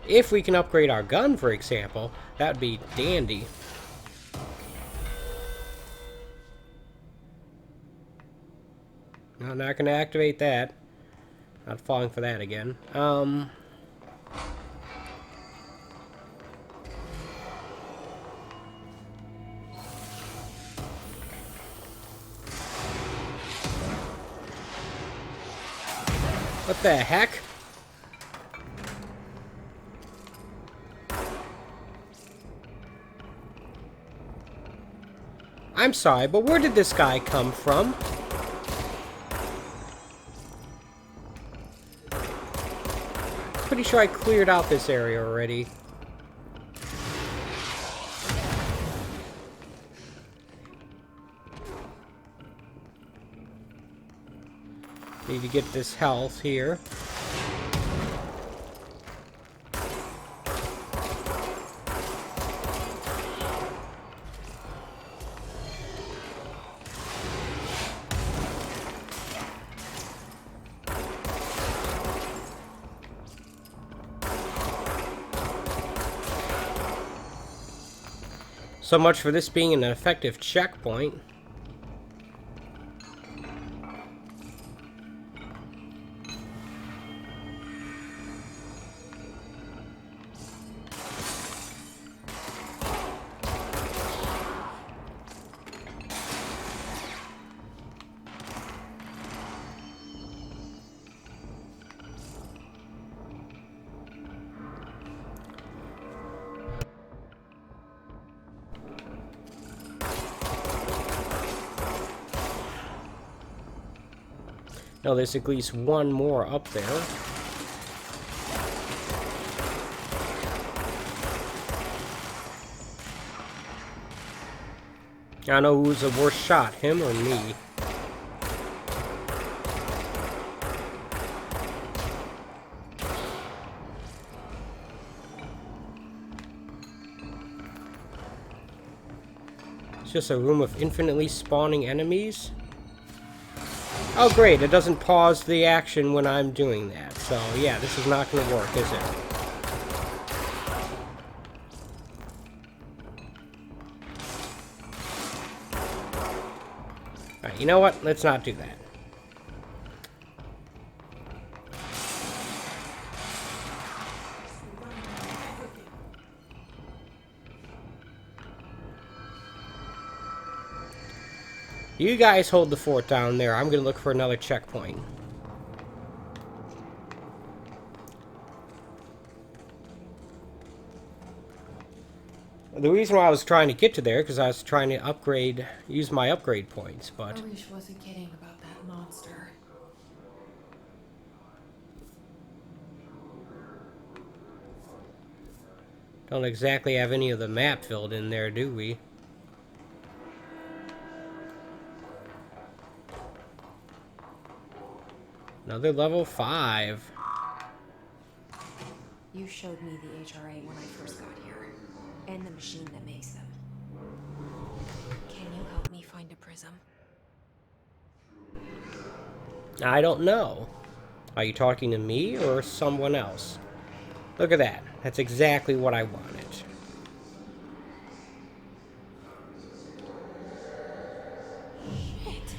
If we can upgrade our gun, for example, that would be dandy. No, not gonna activate that. Not falling for that again. What the heck? I'm sorry, but where did this guy come from? Pretty sure I cleared out this area already. Need to get this health here. So much for this being an effective checkpoint. No, there's at least one more up there. I don't know who's the worst shot, him or me. It's just a room of infinitely spawning enemies. Oh great, it doesn't pause the action when I'm doing that. So yeah, this is not going to work, is it? Alright, you know what? Let's not do that. You guys hold the fort down there. I'm going to look for another checkpoint. The reason why I was trying to get to there, because I was trying to upgrade, use my upgrade points, but... Arish wasn't kidding about that monster. Don't exactly have any of the map filled in there, do we? Another level 5. You showed me the HRA when I first got here, and the machine that makes them. Can you help me find a prism? I don't know. Are you talking to me or someone else? Look at that. That's exactly what I wanted. Shit.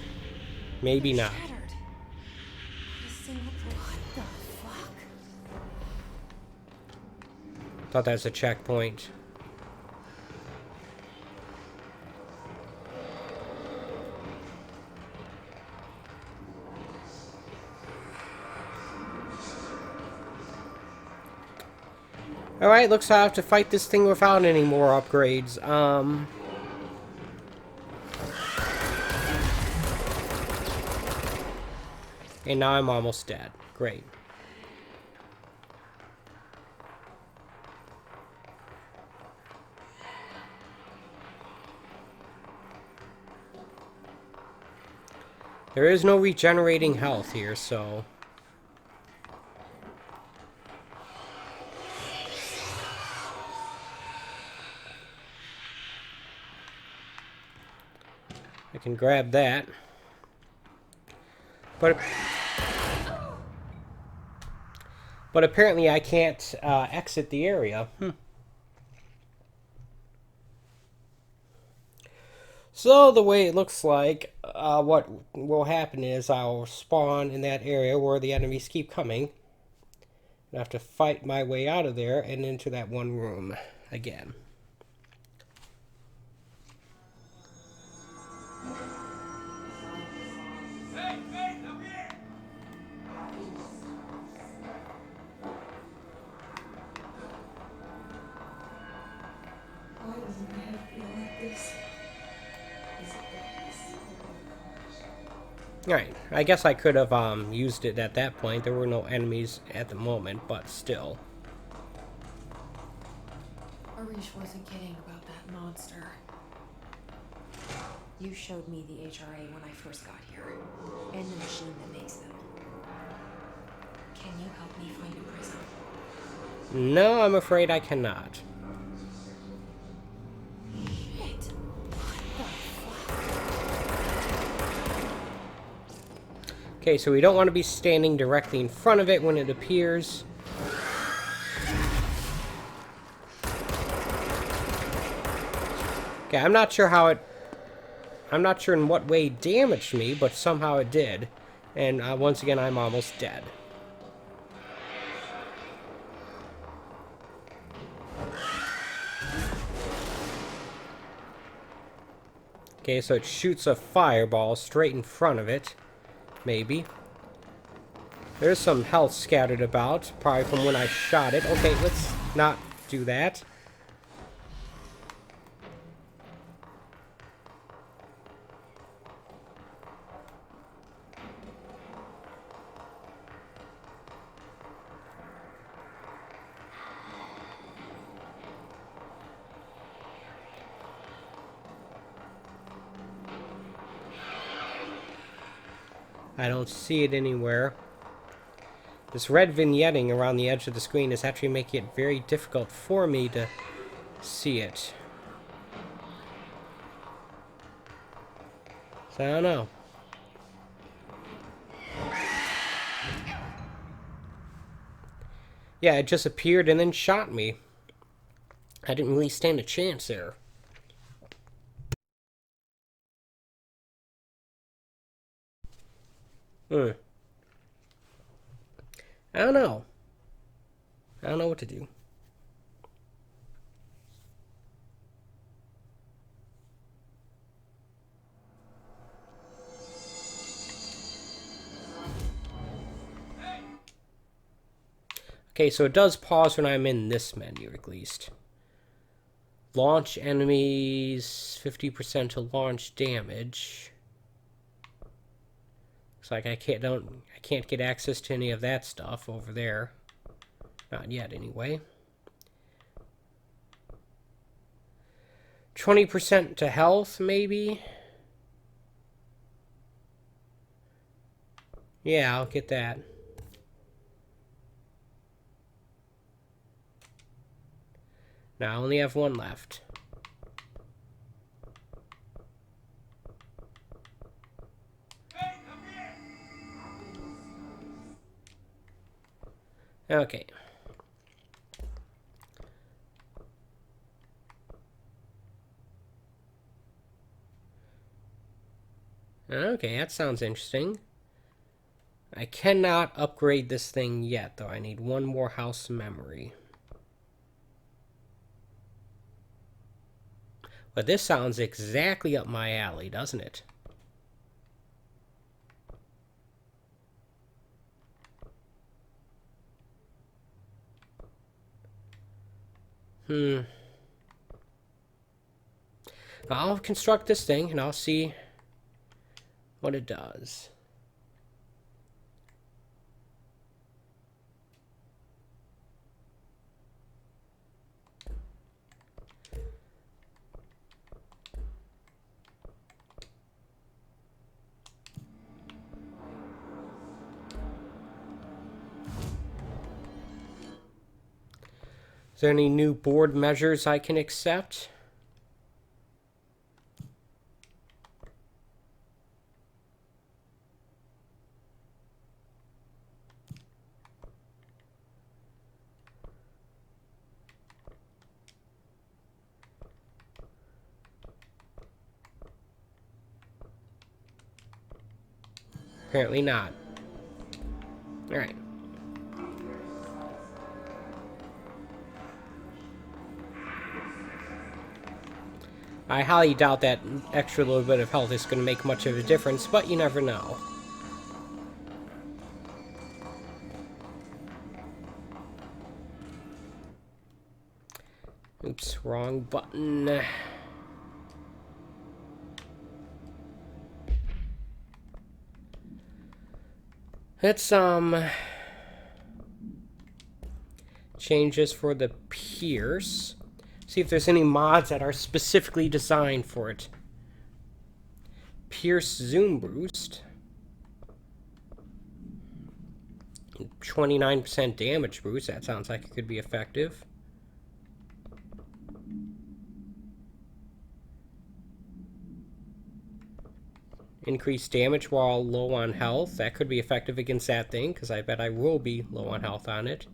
Maybe not. Shattered. What the fuck? Thought that's a checkpoint. Alright, looks like I have to fight this thing without any more upgrades. And now I'm almost dead. Great. There is no regenerating health here, so... I can grab that. But apparently I can't exit the area. So the way it looks like, what will happen is I'll spawn in that area where the enemies keep coming. I have to fight my way out of there and into that one room again. Alright, I guess I could have used it at that point. There were no enemies at the moment, but still. Arish wasn't kidding about that monster. You showed me the HRA when I first got here, and the machine that makes them. Can you help me find a prison? No, I'm afraid I cannot. Shit. Okay, so we don't want to be standing directly in front of it when it appears. Okay, I'm not sure in what way it damaged me, but somehow it did. And once again, I'm almost dead. Okay, so it shoots a fireball straight in front of it. Maybe. There's some health scattered about, probably from when I shot it. Okay, let's not do that. I don't see it anywhere. This red vignetting around the edge of the screen is actually making it very difficult for me to see it. So I don't know. Yeah, it just appeared and then shot me. I didn't really stand a chance there. I don't know. I don't know what to do. Okay, so it does pause when I'm in this menu, at least. Launch enemies, 50% to launch damage. Looks like I can't get access to any of that stuff over there. Not yet, anyway. 20% to health, maybe? Yeah, I'll get that. Now I only have one left. Okay. Okay, that sounds interesting. I cannot upgrade this thing yet, though. I need one more house memory. But this sounds exactly up my alley, doesn't it? I'll construct this thing and I'll see what it does. Is there any new board measures I can accept? Apparently not. Alright. I highly doubt that extra little bit of health is going to make much of a difference, but you never know. Oops, wrong button. Let's, change this for the Pierce. See if there's any mods that are specifically designed for it. Pierce Zoom Boost. 29% damage boost. That sounds like it could be effective. Increased damage while low on health. That could be effective against that thing, because I bet I will be low on health on it.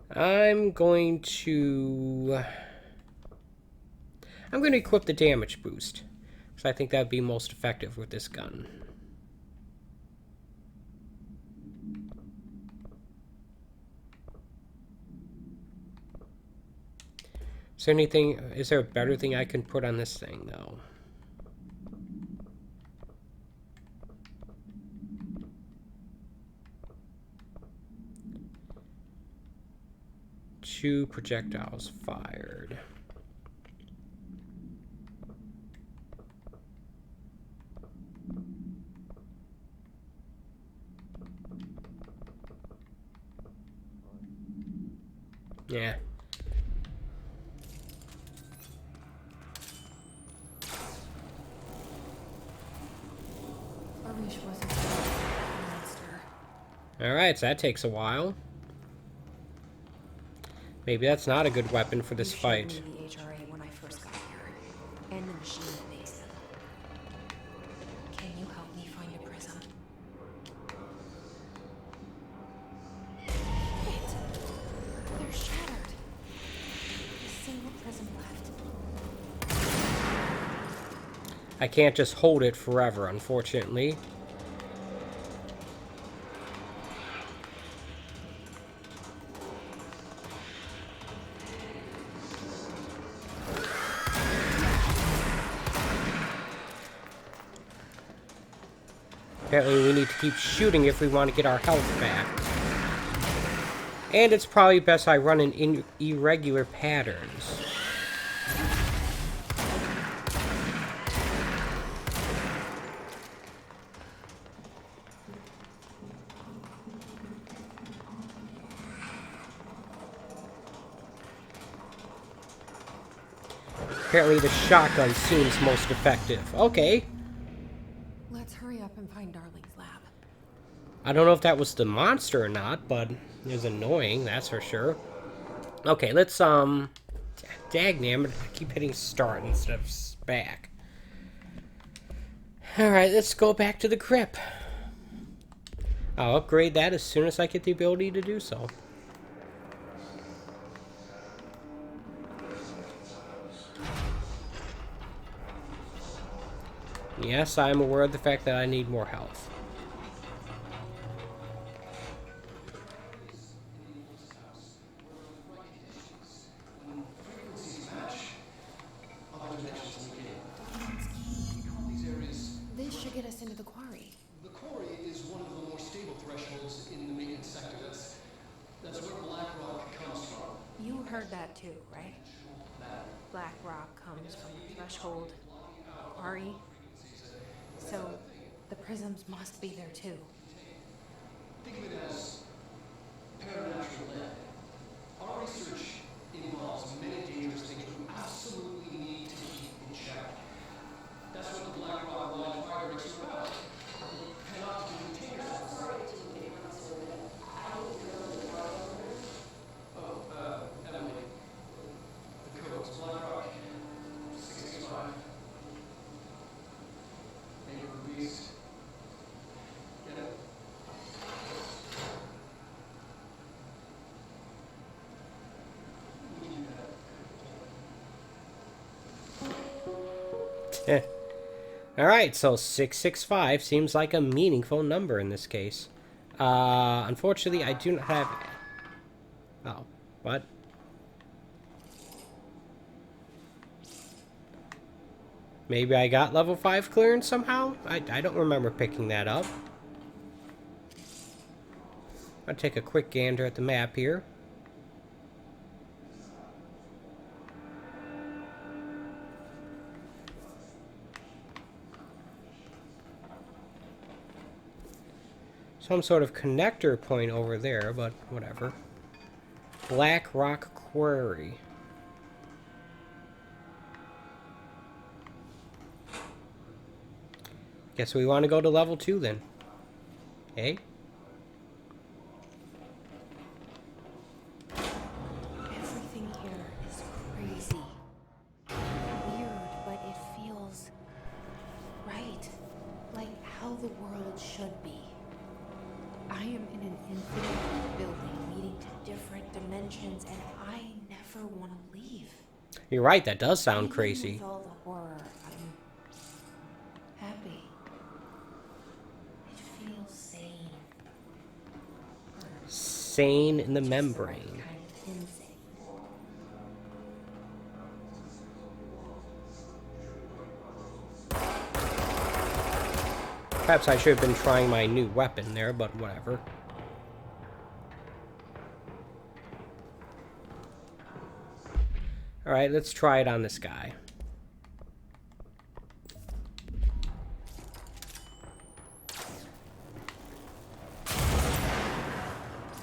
I'm going to equip the damage boost, because I think that would be most effective with this gun. Is there a better thing I can put on this thing, though? Two projectiles fired. Yeah. Alright, so that takes a while. Maybe that's not a good weapon for this fight. You showed me the HRA when I first got here, and the machine that makes them. Can you help me find a prism? Wait, they're shattered. A single prism left. I can't just hold it forever, unfortunately. Apparently we need to keep shooting if we want to get our health back. And it's probably best I run in irregular patterns. Apparently the shotgun seems most effective. Okay. Let's hurry up and find Darling's lab. I don't know if that was the monster or not, but it was annoying, that's for sure. Okay, let's, dagnabbit, I keep hitting start instead of back. Alright, let's go back to the crypt. I'll upgrade that as soon as I get the ability to do so. Yes, I'm aware of the fact that I need more health. This should get us into the quarry. The quarry is one of the more stable thresholds in the maintenance sector. That's where heard that too, right? Black rock comes from a threshold quarry. So the prisms must be there too. Think of it as paranatural lead. Our research involves many dangerous things we absolutely need to keep in check. That's what the Black Rock Line fire breaks are about. It cannot be contained. Emily. The code's Black Rock 665. Name of the beast. Get it? Alright, so 665 seems like a meaningful number in this case. Unfortunately, I do not have... Oh, what? Maybe I got level 5 clearance somehow? I don't remember picking that up. I'll take a quick gander at the map here. Some sort of connector point over there, but whatever. Black Rock Quarry. Guess we want to go to level 2 then. Hey? Everything here is crazy. Weird, but it feels right. Like how the world should be. I am in an infinite building leading to different dimensions, and I never want to leave. You're right, that does sound Even crazy. with all the horror, I'm happy. It feels sane. Sane in the membrane. Kind of insane. Perhaps I should have been trying my new weapon there, but whatever. Alright, let's try it on this guy.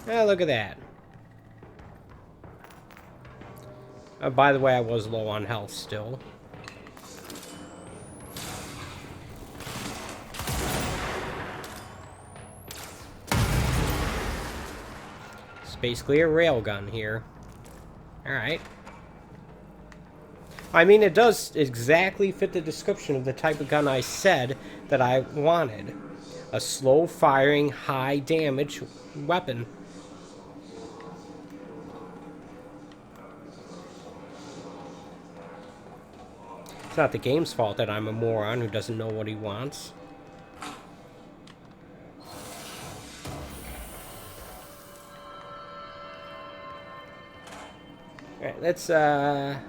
Ah, look at that. By the way, I was low on health still. It's basically a railgun here. Alright. I mean, it does exactly fit the description of the type of gun I said that I wanted. A slow-firing, high-damage weapon. It's not the game's fault that I'm a moron who doesn't know what he wants. Alright, let's, yeah,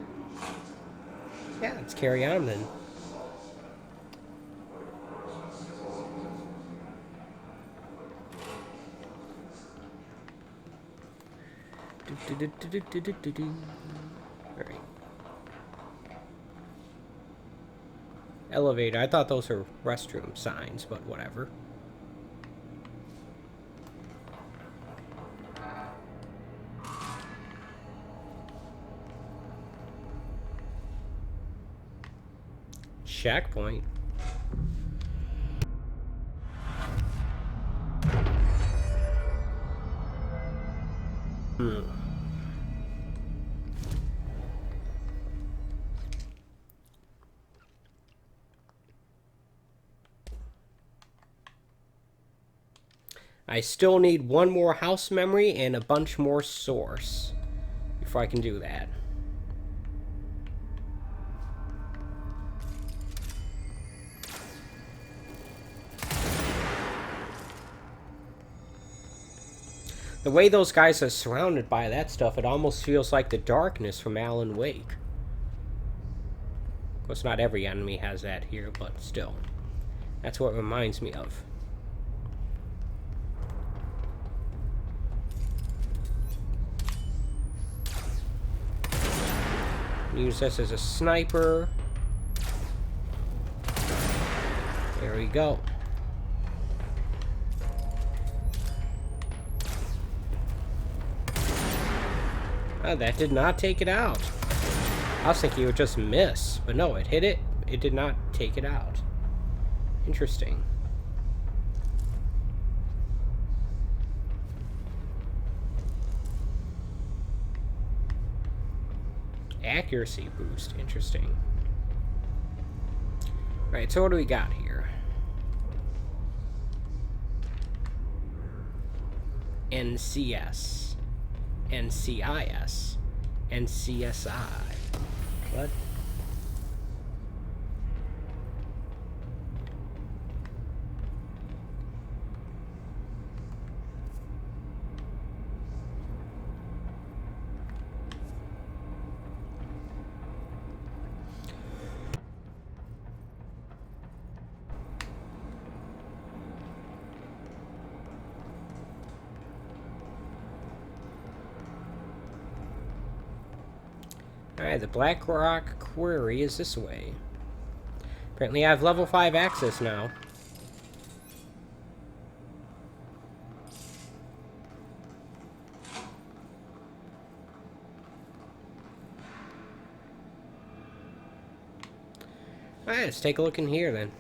let's carry on then. Alright. Elevator. I thought those were restroom signs, but whatever. Checkpoint. I still need one more house memory and a bunch more source before I can do that. The way those guys are surrounded by that stuff, it almost feels like the darkness from Alan Wake. Of course, not every enemy has that here, but still. That's what it reminds me of. Use this as a sniper. There we go. Oh, that did not take it out. I was thinking it would just miss, but no, it hit it. It did not take it out. Interesting. Accuracy boost. Interesting. Alright, so what do we got here? NCS. NCIS. NCSI. What? Alright, the Black Rock Quarry is this way. Apparently I have level 5 access now. Alright, let's take a look in here then.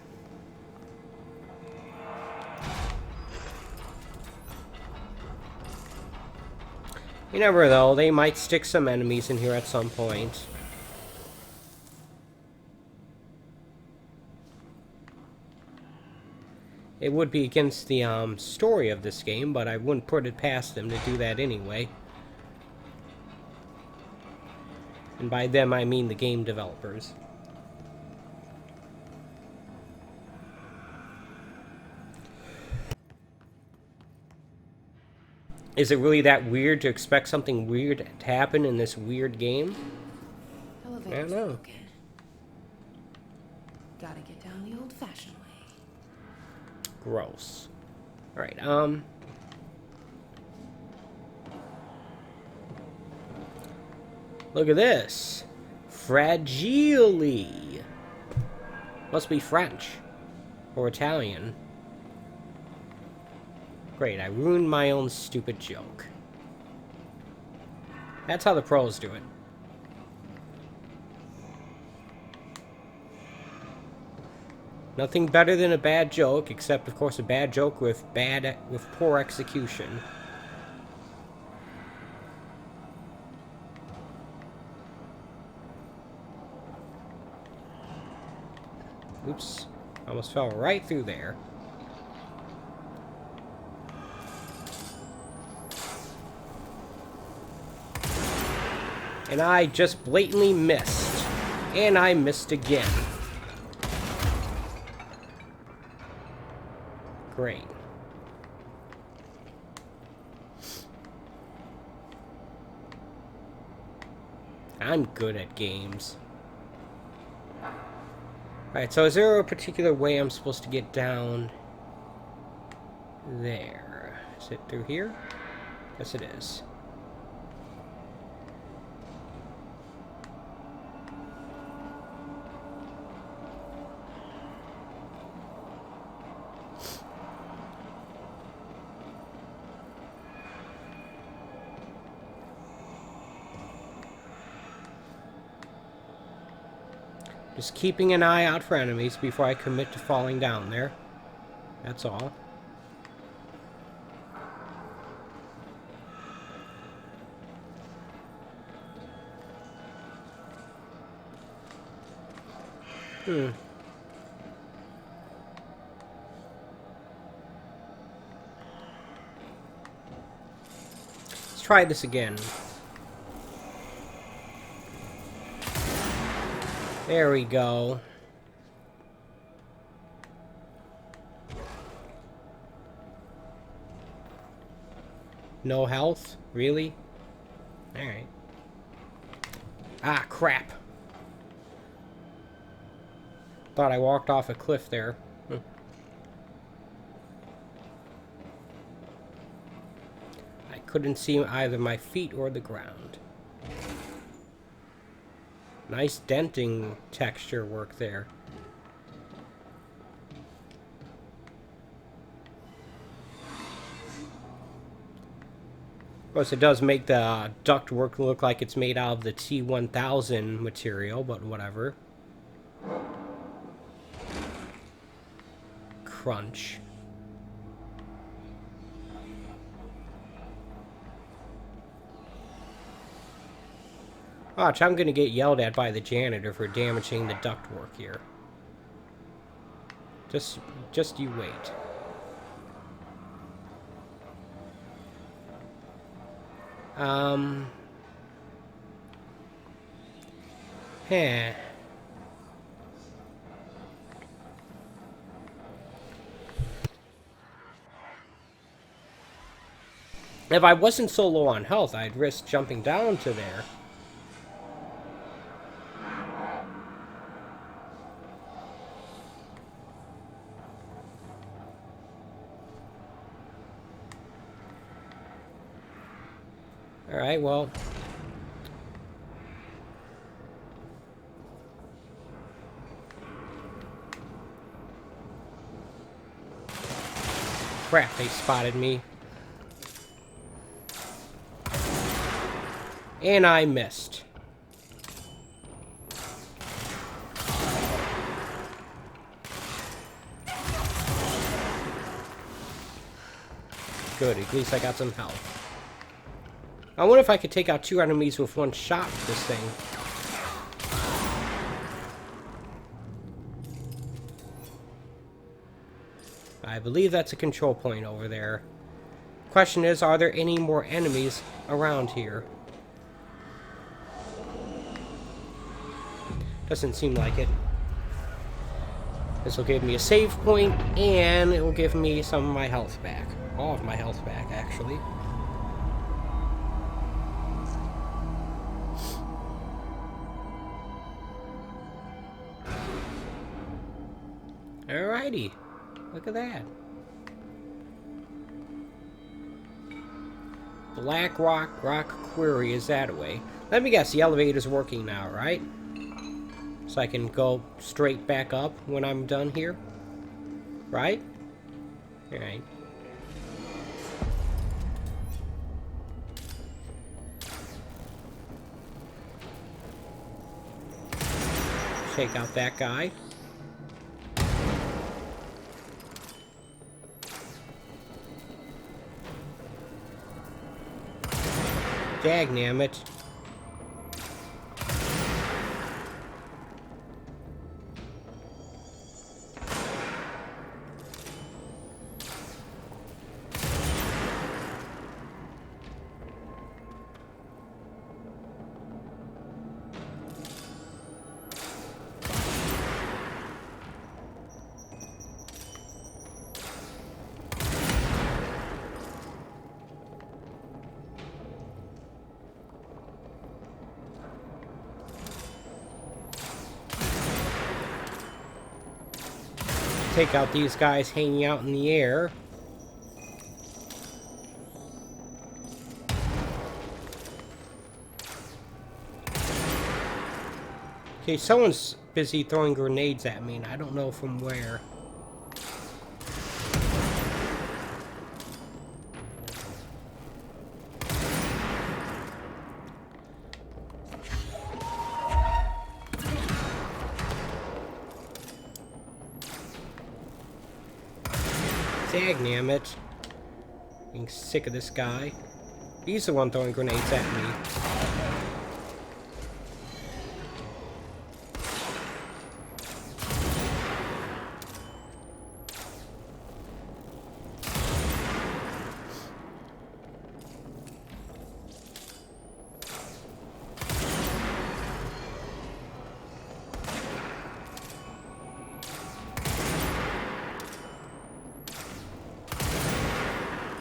You never know, they might stick some enemies in here at some point. It would be against the story of this game, but I wouldn't put it past them to do that anyway. And by them, I mean the game developers. Is it really that weird to expect something weird to happen in this weird game? Elevator's I don't know. broken. Gotta get down the old-fashioned way. Gross. Alright, look at this. Fragile. Must be French. Or Italian. Great, I ruined my own stupid joke. That's how the pros do it. Nothing better than a bad joke, except of course a bad joke with poor execution. Oops, almost fell right through there. And I just blatantly missed. And I missed again. Great. I'm good at games. Alright, so is there a particular way I'm supposed to get down there? Is it through here? Yes, it is. Just keeping an eye out for enemies before I commit to falling down there. That's all. Let's try this again. There we go. No health? Really? Alright. Ah, crap. Thought I walked off a cliff there. I couldn't see either my feet or the ground. Nice denting texture work there. Of course, it does make the ductwork look like it's made out of the T1000 material, but whatever. Crunch. Watch, I'm gonna get yelled at by the janitor for damaging the ductwork here. Just you wait. Heh. If I wasn't so low on health, I'd risk jumping down to there. Alright, well. Crap, they spotted me. And I missed. Good, at least I got some health. I wonder if I could take out 2 enemies with 1 shot with this thing. I believe that's a control point over there. Question is, are there any more enemies around here? Doesn't seem like it. This will give me a save point, and it will give me some of my health back. All of my health back, actually. Alrighty. Look at that. Black Rock Quarry is that way. Let me guess, the elevator's working now, right? So I can go straight back up when I'm done here. Right? Alright. Take out that guy. Dagnammit. Take out these guys hanging out in the air. Okay, someone's busy throwing grenades at me, and I don't know from where. Dagnammit. Being sick of this guy. He's the one throwing grenades at me.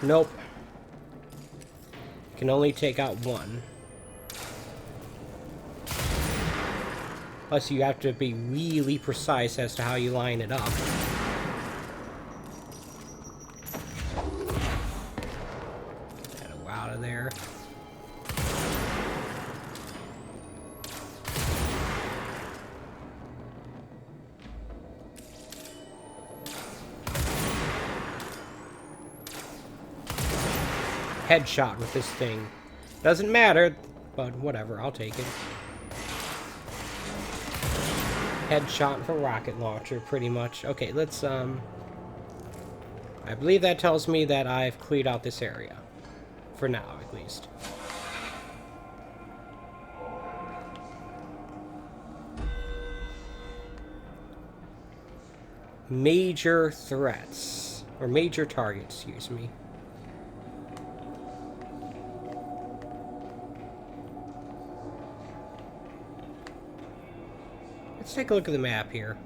Nope. Can only take out 1. Plus, you have to be really precise as to how you line it up. Get that out of there. headshot with this thing. Doesn't matter, but whatever, I'll take it. Headshot for rocket launcher, pretty much. Okay, let's, I believe that tells me that I've cleared out this area. For now, at least. Major threats. Or major targets, excuse me. Let's take a look at the map here.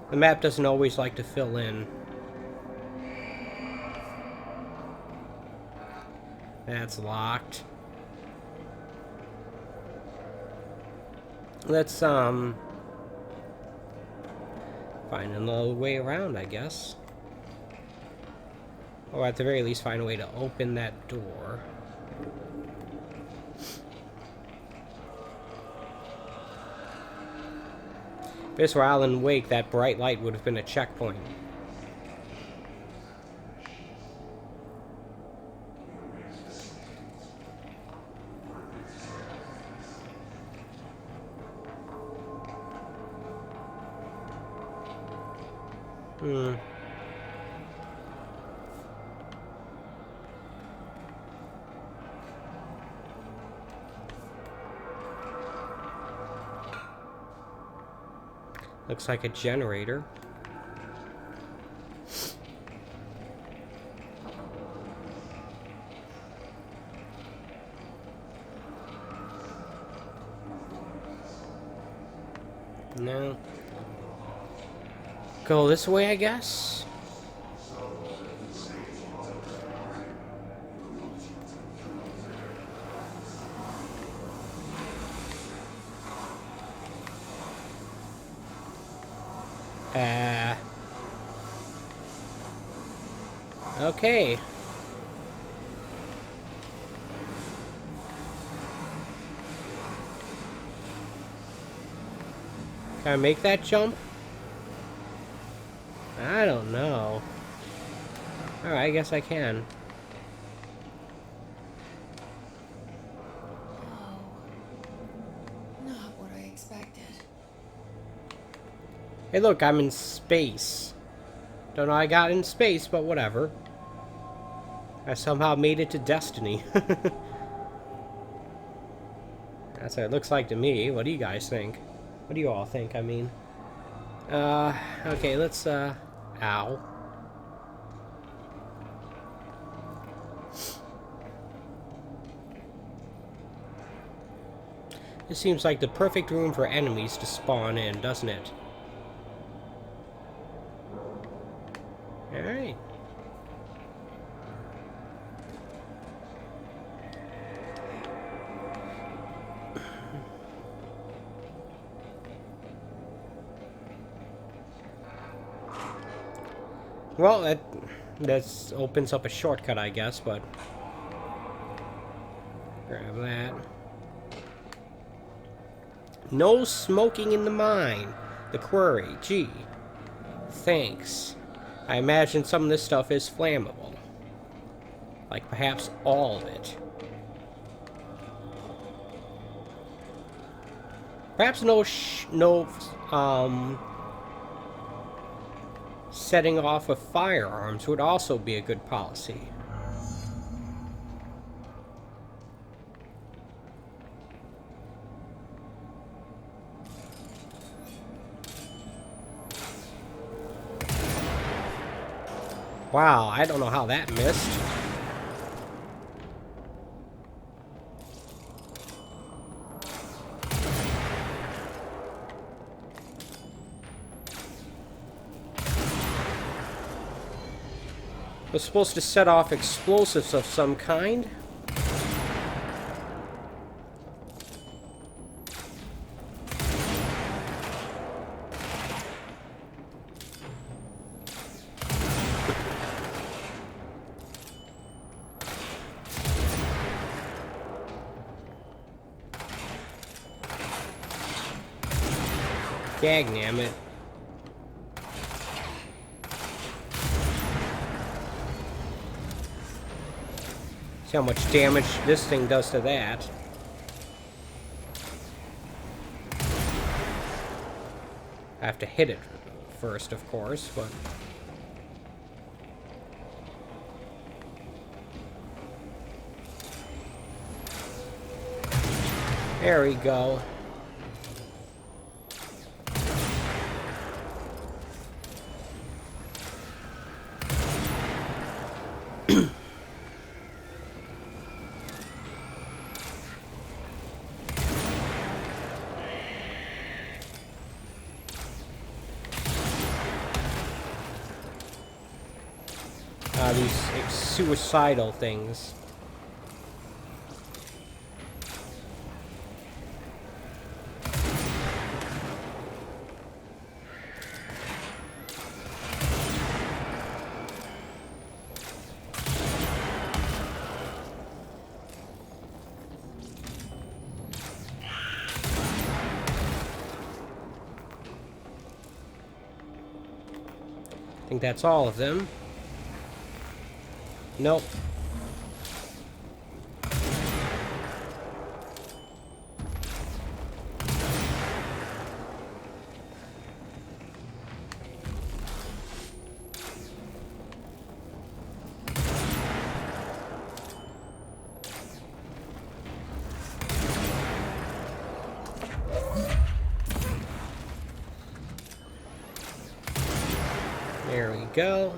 The map doesn't always like to fill in. That's locked. Let's, find another way around, I guess. Or at the very least, find a way to open that door. If this were Alan Wake, that bright light would have been a checkpoint. Looks like a generator. No. Go this way, I guess? Okay. Can I make that jump? I don't know. Alright, I guess I can. Oh. Not what I expected. Hey look, I'm in space. Don't know how I got in space, but whatever. I somehow made it to Destiny. That's what it looks like to me. What do you guys think? What do you all think, I mean? Okay, let's, ow. This seems like the perfect room for enemies to spawn in, doesn't it? Alright. Well, that opens up a shortcut, I guess, but... Grab that. No smoking in the mine. The quarry. Gee. Thanks. I imagine some of this stuff is flammable. Like perhaps all of it. Perhaps no setting off of firearms would also be a good policy. Wow, I don't know how that missed. Was supposed to set off explosives of some kind. Dagnammit. See how much damage this thing does to that. I have to hit it first, of course, but... There we go. These suicidal things. I think that's all of them. Nope. There we go.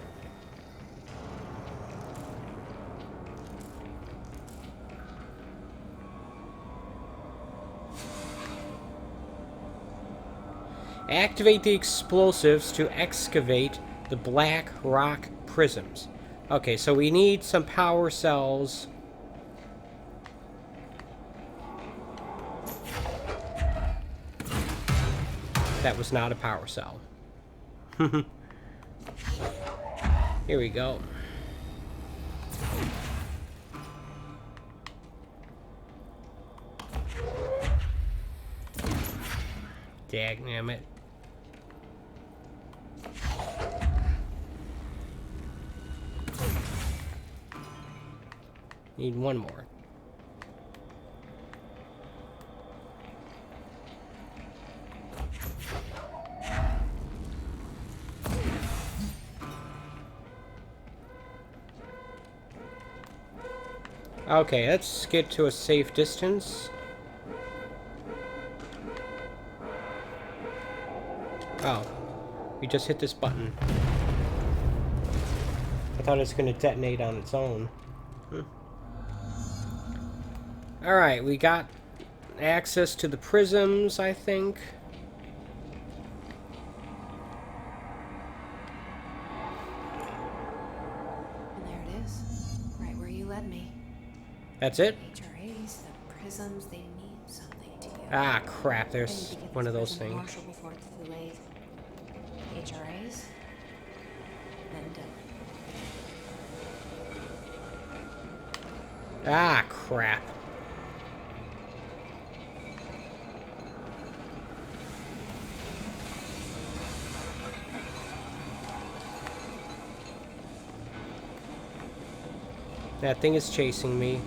Activate the explosives to excavate the black rock prisms. Okay, so we need some power cells. That was not a power cell. Here we go. Dagnammit. Need one more. Okay, let's get to a safe distance. Oh, we just hit this button. I thought it was going to detonate on its own. Alright, we got access to the prisms, I think. And there it is. Right where you led me. That's it? HRAs, the prisms, they mean something to you. Ah, crap, there's one of those things. Marshall before it's too late. HRAs? Then Dylan. Ah, crap. That thing is chasing me.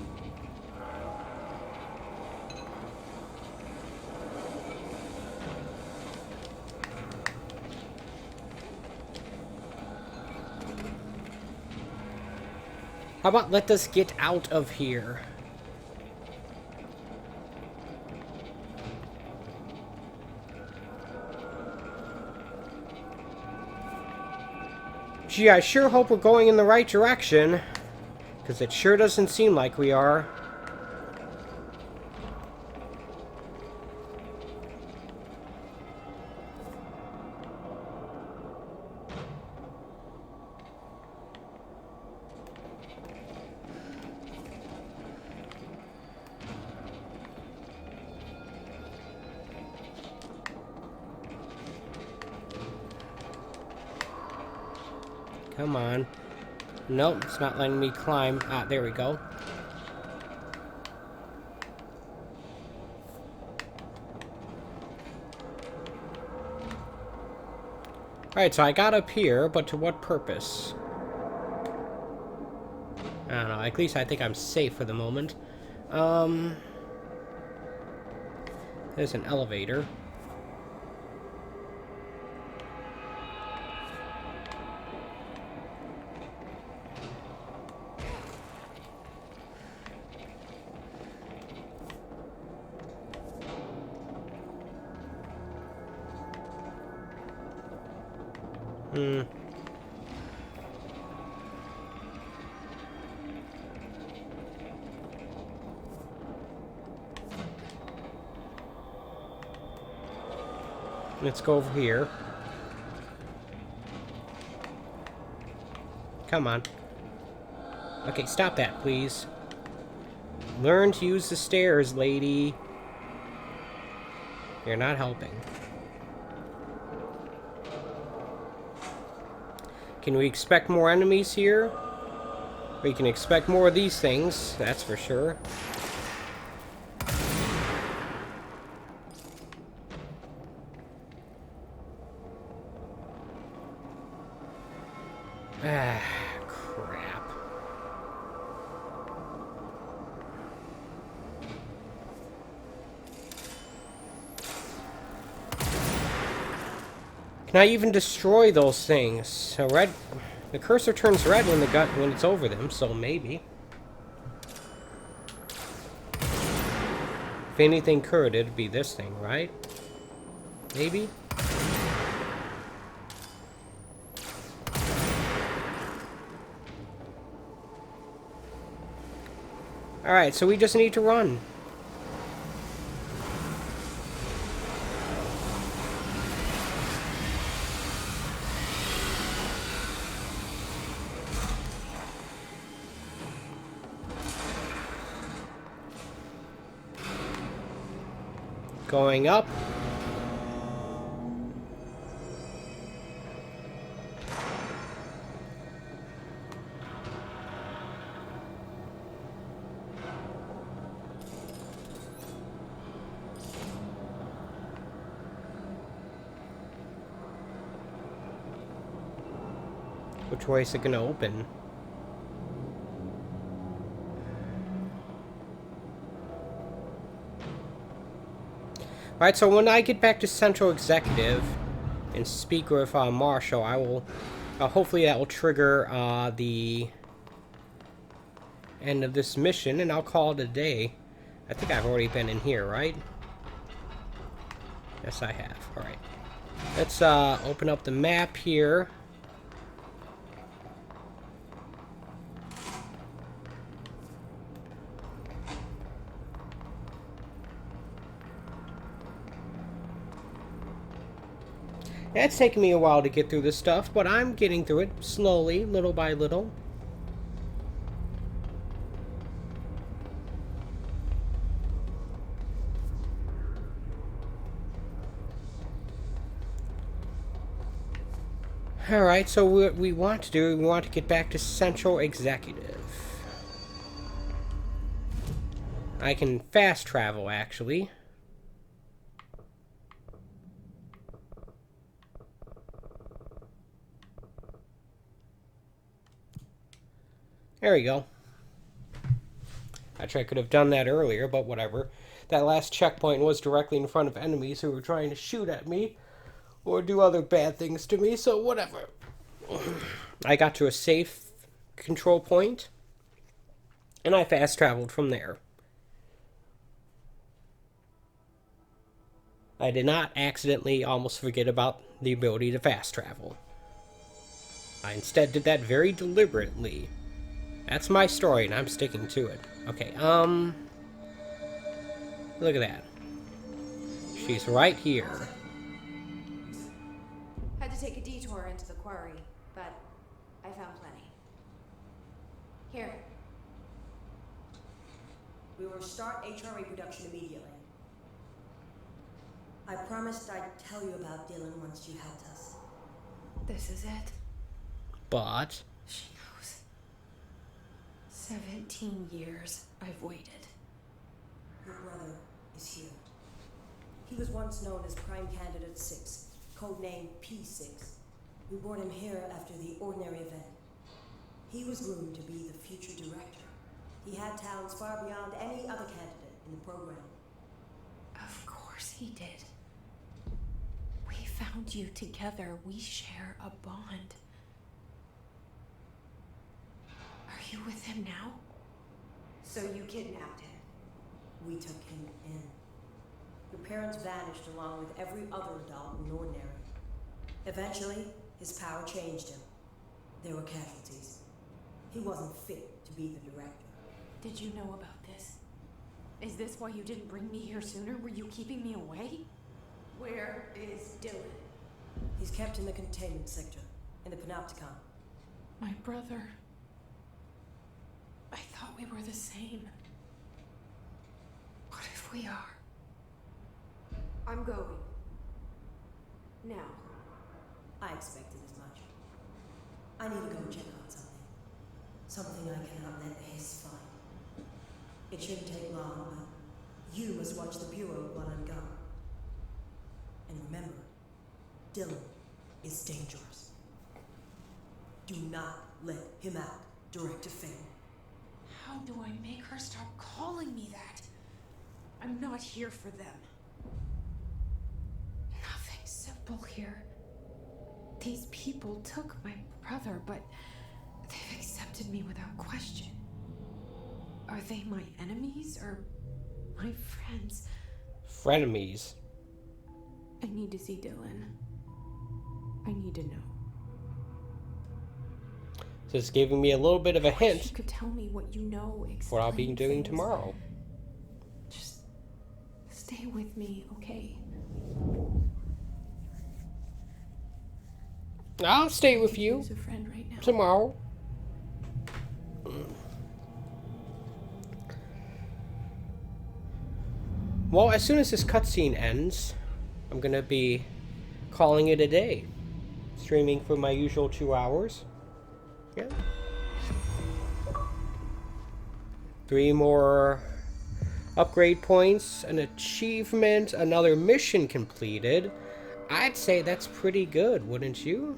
How about let us get out of here? Gee, I sure hope we're going in the right direction. Because it sure doesn't seem like we are. Come on. Nope, it's not letting me climb. Ah, there we go. Alright, so I got up here, but to what purpose? don't know. At least I think I'm safe for the moment. There's an elevator. Let's go over here. Come on. Okay, stop that, please. Learn to use the stairs, lady. You're not helping. Can we expect more enemies here? We can expect more of these things, that's for sure. Ah, crap. Can I even destroy those things? The cursor turns red when it's over them, so maybe. If anything could, it'd be this thing, right? Maybe? Alright, so we just need to run. Going up. Which way is it gonna open? Alright, so when I get back to Central Executive and speak with Marshall, I will... hopefully that will trigger the end of this mission, and I'll call it a day. I think I've already been in here, right? Yes, I have. Alright. Let's open up the map here. Yeah, it's taken me a while to get through this stuff, but I'm getting through it slowly, little by little. Alright, so what we want to do, we want to get back to Central Executive. I can fast travel, actually. There we go. Actually, I could have done that earlier, but whatever. That last checkpoint was directly in front of enemies who were trying to shoot at me or do other bad things to me, so whatever. I got to a safe control point, and I fast traveled from there. I did not accidentally almost forget about the ability to fast travel. I instead did that very deliberately. That's my story, and I'm sticking to it. Okay, look at that. She's right here. Had to take a detour into the quarry, but I found plenty. Here. We will start HRA production immediately. I promised I'd tell you about Dylan once you helped us. This is it? But... She knows. 17 years I've waited. Your brother is here. He was once known as Prime Candidate 6, codename P6. We brought him here after the ordinary event. He was groomed to be the future director. He had talents far beyond any other candidate in the program. Of course he did. We found you together. We share a bond. Are you with him now? So you kidnapped him. We took him in. Your parents vanished along with every other adult in Ordinary. Eventually, his power changed him. There were casualties. He wasn't fit to be the director. Did you know about this? Is this why you didn't bring me here sooner? Were you keeping me away? Where is Dylan? He's kept in the containment sector, in the Panopticon. My brother. I thought we were the same. What if we are? I'm going. Now. I expected as much. I need to go check on something. Something I cannot let the Hiss find. It shouldn't take long, but you must watch the Bureau while I'm gone. And remember, Dylan is dangerous. Do not let him out, Director Fane. How do I make her stop calling me that? I'm not here for them. Nothing simple here. These people took my brother, but they've accepted me without question. Are they my enemies or my friends? Frenemies. I need to see Dylan. I need to know. So it's giving me a little bit of a You hint could tell me what you know. for what I'll be explain doing things. tomorrow. Just stay with me, okay? I'll stay with Could you use a friend right now. tomorrow. Well, as soon as this cutscene ends, I'm gonna be calling it a day. Streaming for my usual 2 hours. Yeah. 3 more upgrade points, an achievement, another mission completed. I'd say that's pretty good, wouldn't you?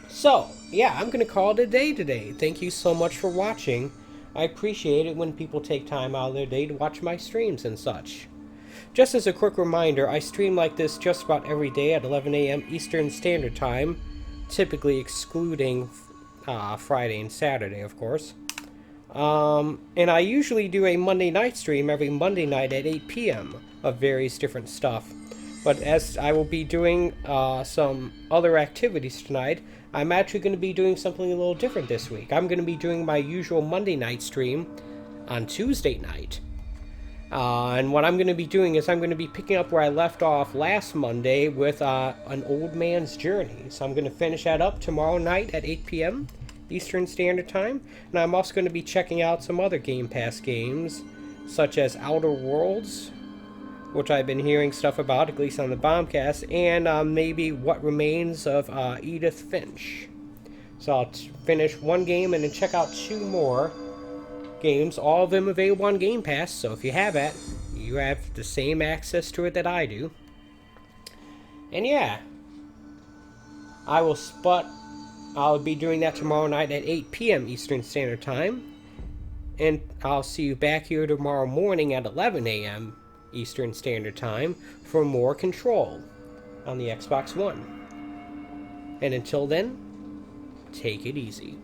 So, yeah, I'm going to call it a day today. Thank you so much for watching. I appreciate it when people take time out of their day to watch my streams and such. Just as a quick reminder, I stream like this just about every day at 11 a.m. Eastern Standard Time, typically excluding Friday and Saturday, of course. And I usually do a Monday night stream every Monday night at 8 p.m. of various different stuff. But as I will be doing some other activities tonight, I'm actually going to be doing something a little different this week. I'm going to be doing my usual Monday night stream on Tuesday night. And what I'm going to be doing is I'm going to be picking up where I left off last Monday with an old man's journey. So I'm going to finish that up tomorrow night at 8 p.m. Eastern Standard Time. And I'm also going to be checking out some other Game Pass games, such as Outer Worlds, which I've been hearing stuff about, at least on the Bombcast, and maybe What Remains of Edith Finch. So I'll finish one game and then check out 2 more games, all of them available on Game Pass, so if you have it, you have the same access to it that I do. And yeah, I'll be doing that tomorrow night at 8 p.m. Eastern Standard Time, and I'll see you back here tomorrow morning at 11 a.m. Eastern Standard Time for more Control on the Xbox One. And until then, take it easy.